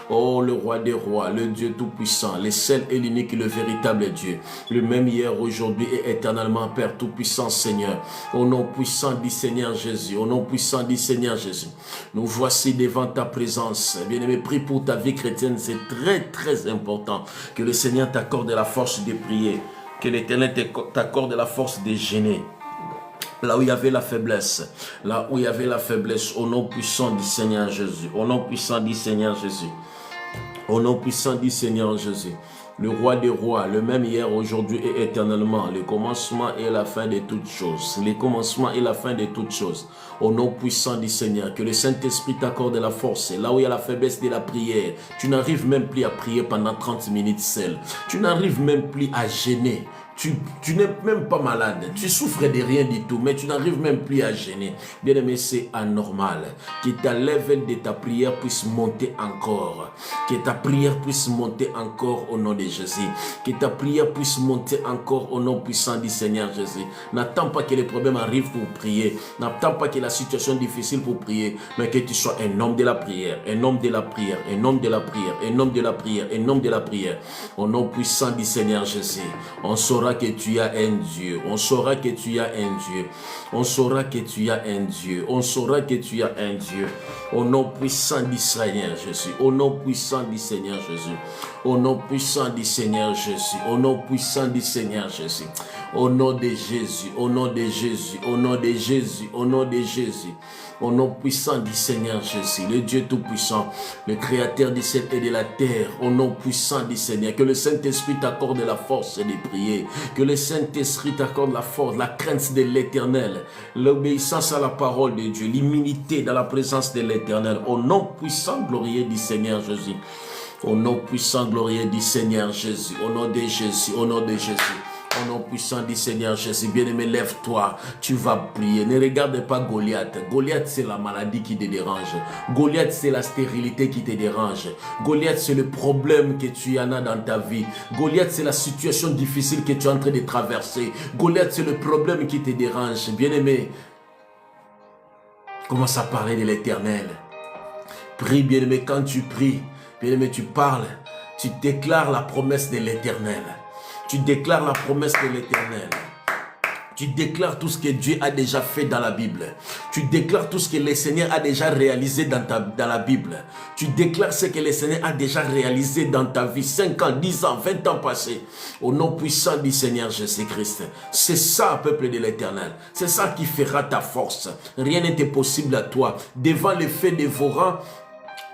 Oh, le roi des rois, le Dieu tout-puissant, le seul et l'unique et le véritable Dieu, le même hier, aujourd'hui et éternellement, Père tout-puissant, Seigneur. Au nom puissant du Seigneur Jésus, au nom puissant du Seigneur Jésus, nous voici devant ta présence. Bien-aimé, prie pour ta vie chrétienne, c'est très très important que le Seigneur t'accorde la force de prier, que l'Éternel t'accorde la force de gêner. Là où il y avait la faiblesse, là où il y avait la faiblesse, au nom puissant du Seigneur Jésus, au nom puissant du Seigneur Jésus, au nom puissant du Seigneur Jésus, le roi des rois, le même hier, aujourd'hui et éternellement, le commencement et la fin de toutes choses, le commencement et la fin de toutes choses, au nom puissant du Seigneur, que le Saint-Esprit t'accorde la force, là où il y a la faiblesse de la prière, tu n'arrives même plus à prier pendant 30 minutes seul, tu n'arrives même plus à gêner. tu n'es même pas malade. Tu souffres de rien du tout, mais tu n'arrives même plus à jeûner. Bien-aimé, c'est anormal. Que ta level de ta prière puisse monter encore. Que ta prière puisse monter encore au nom de Jésus. Que ta prière puisse monter encore au nom puissant du Seigneur Jésus. N'attends pas que les problèmes arrivent pour prier. N'attends pas que la situation est difficile pour prier, mais que tu sois un homme de la prière, un homme de la prière, un homme de la prière, un homme de la prière, un homme de la prière. Au nom puissant du Seigneur Jésus, on saura que tu as un Dieu. On saura que tu as un Dieu. On saura que tu as un Dieu. On saura que tu as un Dieu. Au nom puissant du Seigneur Jésus. Au nom puissant du Seigneur Jésus. Au nom puissant du Seigneur Jésus. Au nom puissant du Seigneur Jésus. Au nom de Jésus. Au nom de Jésus. Au nom de Jésus. Au nom de Jésus. Au nom puissant du Seigneur Jésus, le Dieu Tout-Puissant, le Créateur du ciel et de la terre, au nom puissant du Seigneur, que le Saint-Esprit t'accorde la force de prier, que le Saint-Esprit t'accorde la force, la crainte de l'Éternel, l'obéissance à la parole de Dieu, l'humilité dans la présence de l'Éternel, au nom puissant, glorieux du Seigneur Jésus, au nom puissant, glorieux du Seigneur Jésus, au nom de Jésus, au nom de Jésus. Au nom puissant du Seigneur Jésus, bien-aimé, lève-toi, tu vas prier. Ne regarde pas Goliath. Goliath, c'est la maladie qui te dérange. Goliath, c'est la stérilité qui te dérange. Goliath, c'est le problème que tu en as dans ta vie. Goliath, c'est la situation difficile que tu es en train de traverser. Goliath, c'est le problème qui te dérange. Bien-aimé, commence à parler de l'Éternel. Prie, bien-aimé, quand tu pries, bien-aimé, tu parles, tu déclares la promesse de l'Éternel. Tu déclares la promesse de l'Éternel. Tu déclares tout ce que Dieu a déjà fait dans la Bible. Tu déclares tout ce que le Seigneur a déjà réalisé dans la Bible. Tu déclares ce que le Seigneur a déjà réalisé dans ta vie. 5 ans, 10 ans, 20 ans passés. Au nom puissant du Seigneur Jésus-Christ. C'est ça, peuple de l'Éternel. C'est ça qui fera ta force. Rien n'était possible à toi. Devant le feu dévorant,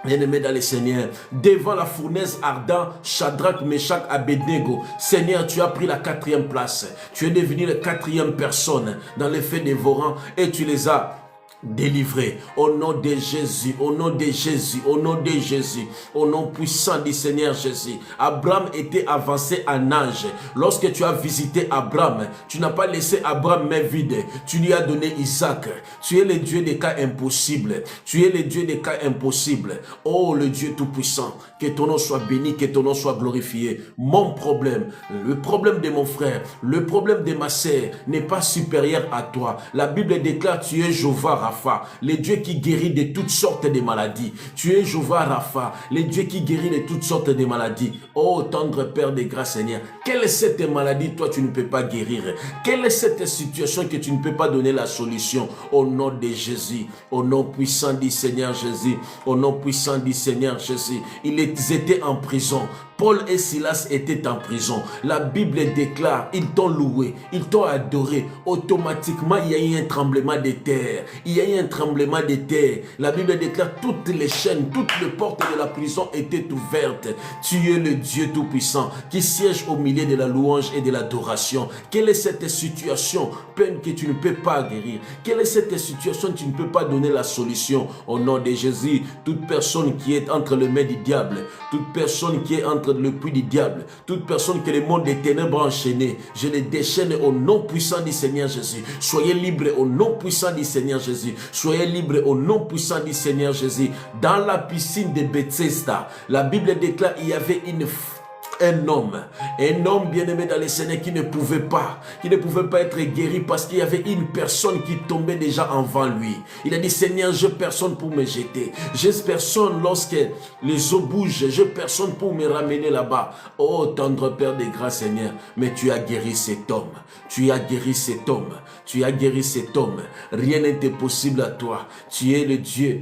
bien-aimé dans le Seigneur, devant la fournaise ardente, Shadrach, Meshach, Abednego, Seigneur, tu as pris la 4e place. Tu es devenu la 4e personne dans le feu dévorant et tu les as délivrés. Au nom de Jésus, au nom de Jésus, au nom de Jésus, au nom puissant du Seigneur Jésus. Abraham était avancé en âge. Lorsque tu as visité Abraham, tu n'as pas laissé Abraham main vide. Tu lui as donné Isaac. Tu es le Dieu des cas impossibles. Tu es le Dieu des cas impossibles. Oh, le Dieu Tout-Puissant, que ton nom soit béni, que ton nom soit glorifié. Mon problème, le problème de mon frère, le problème de ma sœur n'est pas supérieur à toi. La Bible déclare, tu es Jéhovah Rapha, le Dieu qui guérit de toutes sortes de maladies. Tu es Jéhovah Rapha, le Dieu qui guérit de toutes sortes de maladies. Oh, tendre Père de grâce, Seigneur, quelle est cette maladie, toi, tu ne peux pas guérir? Quelle est cette situation que tu ne peux pas donner la solution? Au nom de Jésus, au nom puissant du Seigneur Jésus, au nom puissant du Seigneur Jésus. Ils étaient en prison. Paul et Silas étaient en prison. La Bible déclare, ils t'ont loué, ils t'ont adoré. Automatiquement, il y a eu un tremblement de terre. Il y a eu un tremblement de terre. La Bible déclare, toutes les chaînes, toutes les portes de la prison étaient ouvertes. Tu es le Dieu Tout-Puissant qui siège au milieu de la louange et de l'adoration. Quelle est cette situation, peine que tu ne peux pas guérir? Quelle est cette situation que tu ne peux pas donner la solution? Au nom de Jésus, toute personne qui est entre les mains du diable, toute personne qui est entre le puits du diable, toute personne que le monde des ténèbres a enchaîné, je les déchaîne au nom puissant du Seigneur Jésus. Soyez libres au nom puissant du Seigneur Jésus. Soyez libres au nom puissant du Seigneur Jésus. Dans la piscine de Bethesda, la Bible déclare il y avait un homme bien-aimé dans le Seigneur qui ne pouvait pas être guéri parce qu'il y avait une personne qui tombait déjà avant lui. Il a dit, Seigneur, je n'ai personne pour me jeter. J'ai personne lorsque les eaux bougent. J'ai personne pour me ramener là-bas. Oh, tendre Père de grâce, Seigneur, mais tu as guéri cet homme. Tu as guéri cet homme. Tu as guéri cet homme. Rien n'était possible à toi. Tu es le Dieu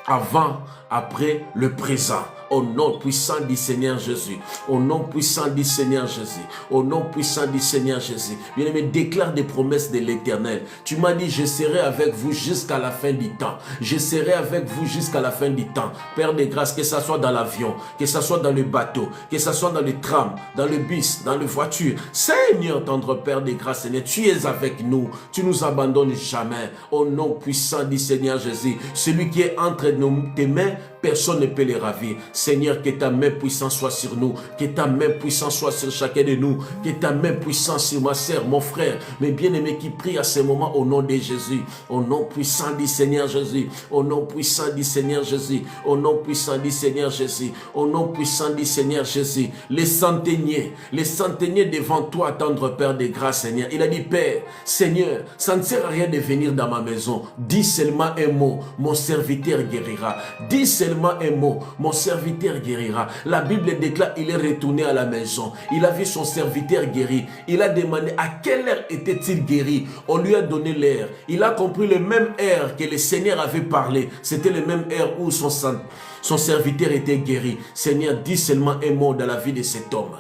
avant, après, le présent. Au nom puissant du Seigneur Jésus. Au nom puissant du Seigneur Jésus. Au nom puissant du Seigneur Jésus. Bien-aimé, déclare des promesses de l'Éternel. Tu m'as dit, je serai avec vous jusqu'à la fin du temps. Je serai avec vous jusqu'à la fin du temps. Père de grâce, que ce soit dans l'avion, que ce soit dans le bateau, que ce soit dans le tram, dans le bus, dans la voiture. Seigneur, tendre Père de grâce, Seigneur, tu es avec nous. Tu nous abandonnes jamais. Au nom puissant du Seigneur Jésus. Celui qui est entre tes mains, personne ne peut les ravir. Seigneur, que ta main puissante soit sur nous, que ta main puissante soit sur chacun de nous, que ta main puissante sur ma sœur, mon frère, mes bien-aimés qui prient à ce moment au nom de Jésus, au nom puissant du Seigneur Jésus, au nom puissant du Seigneur Jésus, au nom puissant du Seigneur Jésus, au nom puissant du Seigneur Jésus. Les centeniers devant toi, tendre Père de grâce, Seigneur. Il a dit, Père, Seigneur, ça ne sert à rien de venir dans ma maison. Dis seulement un mot, mon serviteur guérira. Dis seulement un mot, mon serviteur guérira. La Bible déclare, il est retourné à la maison. Il a vu son serviteur guéri. Il a demandé à quelle heure était-il guéri. On lui a donné l'heure. Il a compris le même heure que le Seigneur avait parlé. C'était le même heure où son serviteur était guéri. Seigneur, dis seulement un mot dans la vie de cet homme.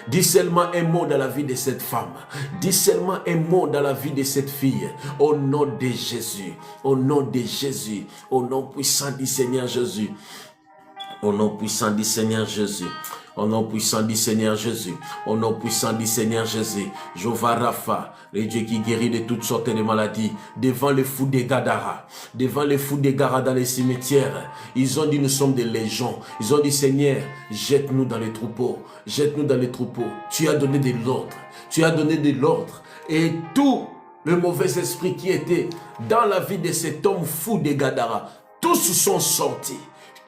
Dis seulement un mot dans la vie de cette femme. Dis seulement un mot dans la vie de cette fille. Au nom de Jésus. Au nom de Jésus. Au nom puissant du Seigneur Jésus. Au nom puissant du Seigneur Jésus. Au nom puissant du Seigneur Jésus. Au nom puissant du Seigneur Jésus. Jéhovah Rapha, le Dieu qui guérit de toutes sortes de maladies. Devant les fous des Gadara. Devant les fous des Gadara dans les cimetières. Ils ont dit, nous sommes des légions. Ils ont dit, Seigneur, jette-nous dans les troupeaux. Jette-nous dans les troupeaux. Tu as donné de l'ordre. Tu as donné de l'ordre. Et tout le mauvais esprit qui était dans la vie de cet homme fou des Gadara, tous sont sortis.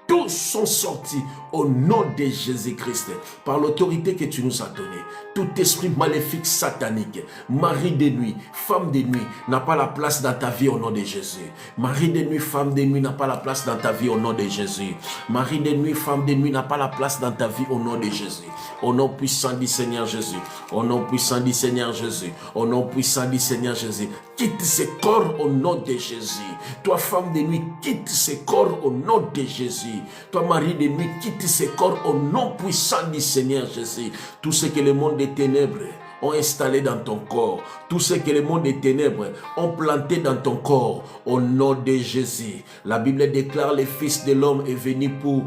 Tous sont sortis au nom de Jésus-Christ, par l'autorité que tu nous as donnée. Tout esprit maléfique satanique, mari de nuit, femme de nuit, n'a pas la place dans ta vie au nom de Jésus. Mari de nuit, femme de nuit n'a pas la place dans ta vie au nom de Jésus. Mari de nuit, femme de nuit n'a pas la place dans ta vie au nom de Jésus. Au nom puissant du Seigneur Jésus. Au nom puissant du Seigneur Jésus. Au nom puissant du Seigneur Jésus. Quitte ce corps au nom de Jésus. Toi, femme de nuit, quitte ce corps au nom de Jésus. Toi, mari de nuit, quitte ce corps au nom puissant du Seigneur Jésus. Tout ce que le monde des ténèbres ont installé dans ton corps, tout ce que le monde des ténèbres ont planté dans ton corps, au nom de Jésus. La Bible déclare, le Fils de l'homme est venu pour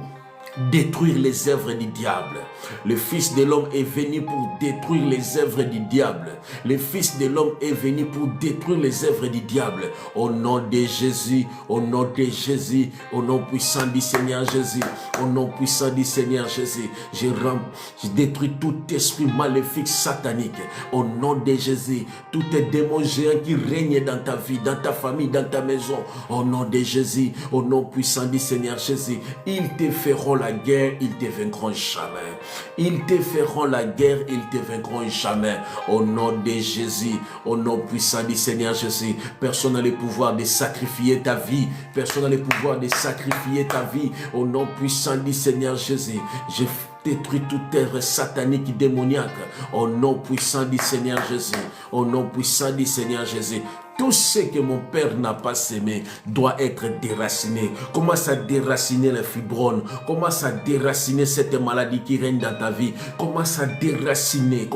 détruire les œuvres du diable. Le Fils de l'homme est venu pour détruire les œuvres du diable. Le Fils de l'homme est venu pour détruire les œuvres du diable. Au nom de Jésus, au nom de Jésus, au nom puissant du Seigneur Jésus, au nom puissant du Seigneur Jésus, je détruis tout esprit maléfique satanique. Au nom de Jésus, tout démon géant qui règne dans ta vie, dans ta famille, dans ta maison. Au nom de Jésus, au nom puissant du Seigneur Jésus, ils te feront la guerre, ils te vaincront jamais. Ils te feront la guerre, ils te vaincront jamais. Au nom de Jésus, au nom puissant du Seigneur Jésus, personne n'a le pouvoir de sacrifier ta vie. Personne n'a le pouvoir de sacrifier ta vie. Au nom puissant du Seigneur Jésus, je détruis toute œuvre satanique démoniaque. Au nom puissant du Seigneur Jésus, au nom puissant du Seigneur Jésus. Tout ce que mon père n'a pas sémé doit être déraciné. Commence à déraciner les fibromes. Commence à déraciner cette maladie qui règne dans ta vie. Commence à déraciner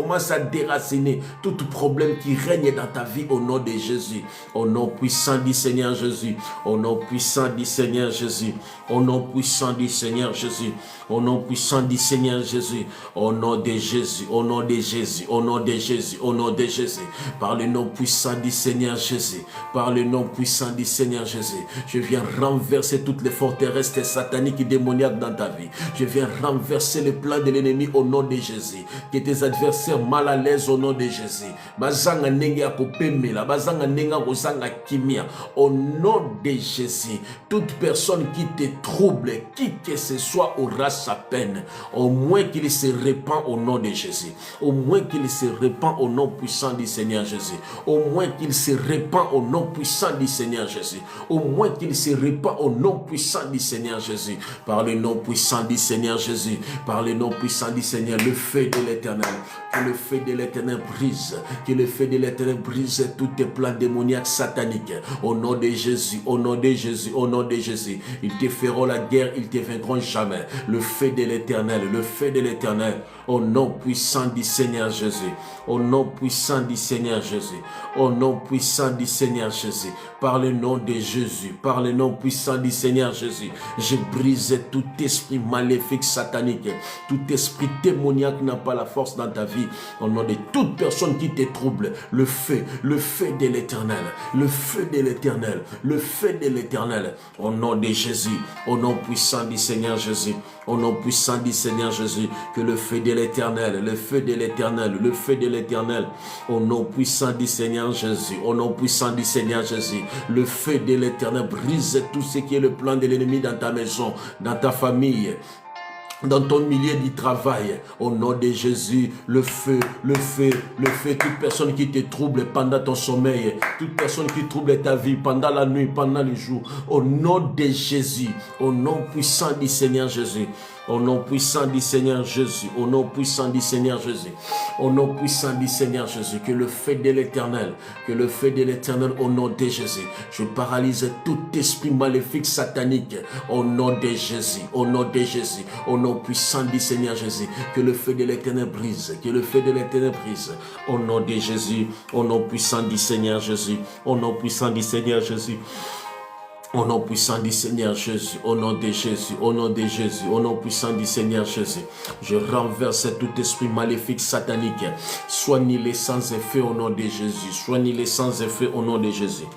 tout problème qui règne dans ta vie au nom de Jésus. Au nom puissant du Seigneur Jésus. Au nom puissant du Seigneur Jésus. Au nom puissant du Seigneur Jésus. Au nom puissant du Seigneur Jésus. Au nom de Jésus. Au nom de Jésus. Au nom de Jésus. Au nom de Jésus. Par le nom puissant du Seigneur Jésus, par le nom puissant du Seigneur Jésus, je viens renverser toutes les forteresses sataniques et démoniaques dans ta vie. Je viens renverser les plans de l'ennemi au nom de Jésus. Que tes adversaires mal à l'aise au nom de Jésus. Bazanga nenga kopemela, bazanga nenga kozanga kimia. Au nom de Jésus, toute personne qui te trouble, qui que ce soit, aura sa peine. Au moins qu'il se répand au nom de Jésus. Au moins qu'il se répand au nom puissant du Seigneur Jésus. Au moins qu'il se répand au nom puissant du Seigneur Jésus. Au moins qu'il se répand au nom puissant du Seigneur Jésus. Par le nom puissant du Seigneur Jésus. Par le nom puissant du Seigneur. Le feu de l'Éternel. Que le feu de l'Éternel brise. Que le feu de l'Éternel brise tous tes plans démoniaques sataniques. Au nom de Jésus. Au nom de Jésus. Au nom de Jésus. Ils te feront la guerre. Ils te vaincront jamais. Le feu de l'Éternel. Le feu de l'Éternel. Au nom puissant du Seigneur Jésus. Au nom puissant du Seigneur Jésus. Au nom puissant puissant du Seigneur Jésus, par le nom de Jésus, par le nom puissant du Seigneur Jésus, je brise tout esprit maléfique satanique, tout esprit démoniaque n'a pas la force dans ta vie, au nom de toute personne qui te trouble, le feu de l'Éternel, le feu de l'Éternel, le feu de l'Éternel, au nom de Jésus, au nom puissant du Seigneur Jésus, au nom puissant du Seigneur Jésus, que le feu de l'Éternel, le feu de l'Éternel, le feu de l'Éternel, au nom puissant du Seigneur Jésus, au nom puissant du Seigneur Jésus, le feu de l'Éternel brise tout ce qui est le plan de l'ennemi dans ta maison, dans ta famille, dans ton milieu du travail, au nom de Jésus, le feu, toute personne qui te trouble pendant ton sommeil, toute personne qui trouble ta vie pendant la nuit, pendant le jour, au nom de Jésus, au nom puissant du Seigneur Jésus, au nom puissant du Seigneur Jésus, au nom puissant du Seigneur Jésus, au nom puissant du Seigneur Jésus, que le feu de l'Éternel, au nom de Jésus, je paralyse tout esprit maléfique satanique, au nom de Jésus, au nom de Jésus, au nom puissant du Seigneur Jésus, que le feu de l'Éternel brise, que le feu de l'Éternel brise, au nom de Jésus, au nom puissant du Seigneur Jésus, au nom puissant du Seigneur Jésus. Au nom puissant du Seigneur Jésus, au nom de Jésus, au nom de Jésus, au nom puissant du Seigneur Jésus, je renverse tout esprit maléfique satanique, soigne-les sans effet au nom de Jésus, soigne-les sans effet au nom de Jésus.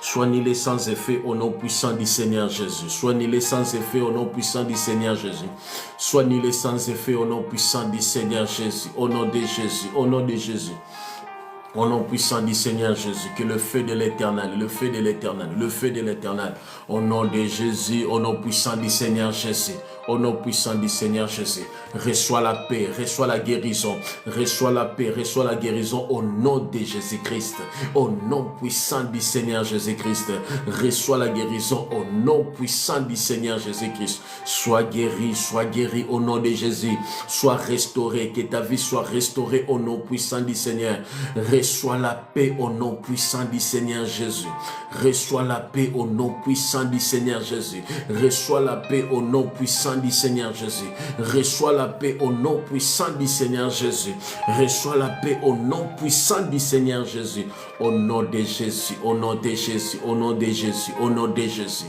Soignez-les sans effet au nom puissant du Seigneur Jésus. Soignez-les sans effet au nom puissant du Seigneur Jésus. Soignez-les sans effet au nom puissant du Seigneur Jésus. Au nom de Jésus, au nom de Jésus. Au nom puissant du Seigneur Jésus, que le feu de l'Éternel, le feu de l'Éternel, le feu de l'Éternel, au nom de Jésus, au nom puissant du Seigneur Jésus, au nom puissant du Seigneur Jésus, reçois la paix, reçois la guérison, reçois la paix, reçois la guérison au nom de Jésus-Christ, au nom puissant du Seigneur Jésus-Christ, reçois la guérison au nom puissant du Seigneur Jésus-Christ, sois guéri au nom de Jésus, sois restauré, que ta vie soit restaurée au nom puissant du Seigneur, reçois la paix au nom puissant du Seigneur Jésus, reçois la paix au nom puissant du Seigneur Jésus, reçois la paix au nom puissant du Seigneur Jésus, reçois la paix au nom puissant du Seigneur Jésus, reçois la paix au nom puissant du Seigneur Jésus, au nom de Jésus, au nom de Jésus, au nom de Jésus, au nom de Jésus,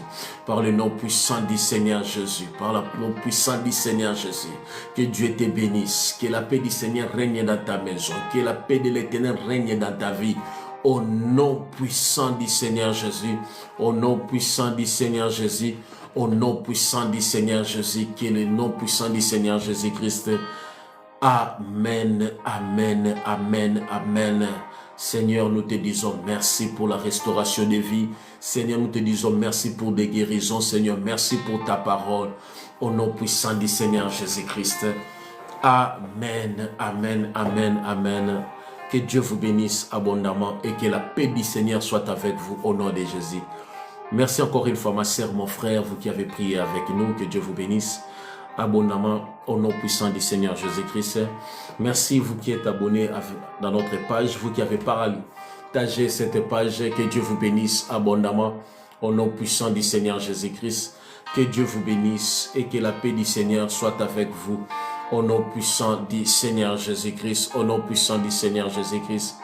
par le nom puissant du Seigneur Jésus, par le nom puissant du Seigneur Jésus, que Dieu te bénisse, que la paix du Seigneur règne dans ta maison, que la paix de l'Éternel règne dans ta vie, au nom puissant du Seigneur Jésus, au nom puissant du Seigneur Jésus, au nom puissant du Seigneur Jésus, qui est le nom puissant du Seigneur Jésus-Christ. Amen, amen, amen, amen. Seigneur, nous te disons merci pour la restauration des vies. Seigneur, nous te disons merci pour des guérisons. Seigneur, merci pour ta parole. Au nom puissant du Seigneur Jésus-Christ. Amen, amen, amen, amen. Que Dieu vous bénisse abondamment et que la paix du Seigneur soit avec vous au nom de Jésus. Merci encore une fois, ma sœur, mon frère, vous qui avez prié avec nous. Que Dieu vous bénisse abondamment au nom puissant du Seigneur Jésus-Christ. Merci, vous qui êtes abonnés dans notre page, vous qui avez partagé cette page. Que Dieu vous bénisse abondamment au nom puissant du Seigneur Jésus-Christ. Que Dieu vous bénisse et que la paix du Seigneur soit avec vous. Au nom puissant du Seigneur Jésus-Christ, au nom puissant du Seigneur Jésus-Christ,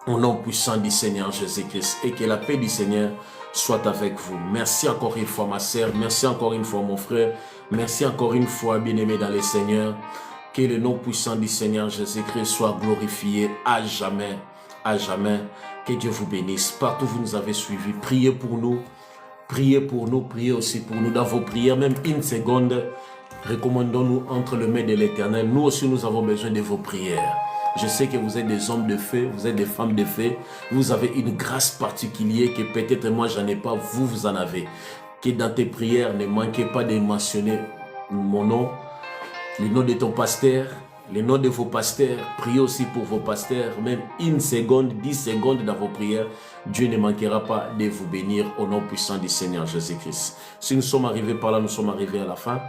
au nom puissant du Seigneur Jésus-Christ, et que la paix du Seigneur soit avec vous. Merci encore une fois, ma sœur, merci encore une fois, mon frère, merci encore une fois, bien-aimé dans le Seigneur. Que le nom puissant du Seigneur Jésus-Christ soit glorifié à jamais, à jamais. Que Dieu vous bénisse. Partout où vous nous avez suivis, priez pour nous, priez aussi pour nous dans vos prières, même une seconde. Recommandons-nous entre les mains de l'Éternel. Nous aussi, nous avons besoin de vos prières. Je sais que vous êtes des hommes de feu, vous êtes des femmes de feu. Vous avez une grâce particulière que peut-être moi, j'en ai pas, vous en avez. Que dans tes prières, ne manquez pas de mentionner mon nom, le nom de ton pasteur, le nom de vos pasteurs. Priez aussi pour vos pasteurs, même une seconde, 10 secondes dans vos prières. Dieu ne manquera pas de vous bénir au nom puissant du Seigneur Jésus-Christ. Si nous sommes arrivés par là, nous sommes arrivés à la fin.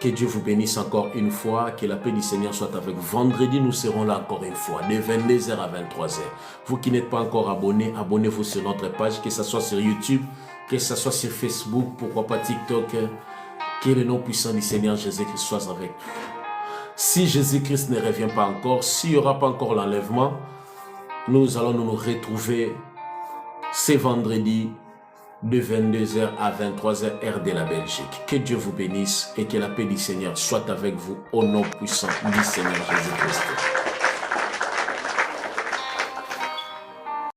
Que Dieu vous bénisse encore une fois, que la paix du Seigneur soit avec vous. Vendredi, nous serons là encore une fois, de 22h à 23h. Vous qui n'êtes pas encore abonnés, abonnez-vous sur notre page, que ce soit sur YouTube, que ce soit sur Facebook, pourquoi pas TikTok. Que le nom puissant du Seigneur Jésus-Christ soit avec vous. Si Jésus-Christ ne revient pas encore, s'il n'y aura pas encore l'enlèvement, nous allons nous retrouver ce vendredi de 22h à 23h, heure de la Belgique. Que Dieu vous bénisse et que la paix du Seigneur soit avec vous au nom puissant du Seigneur Jésus-Christ.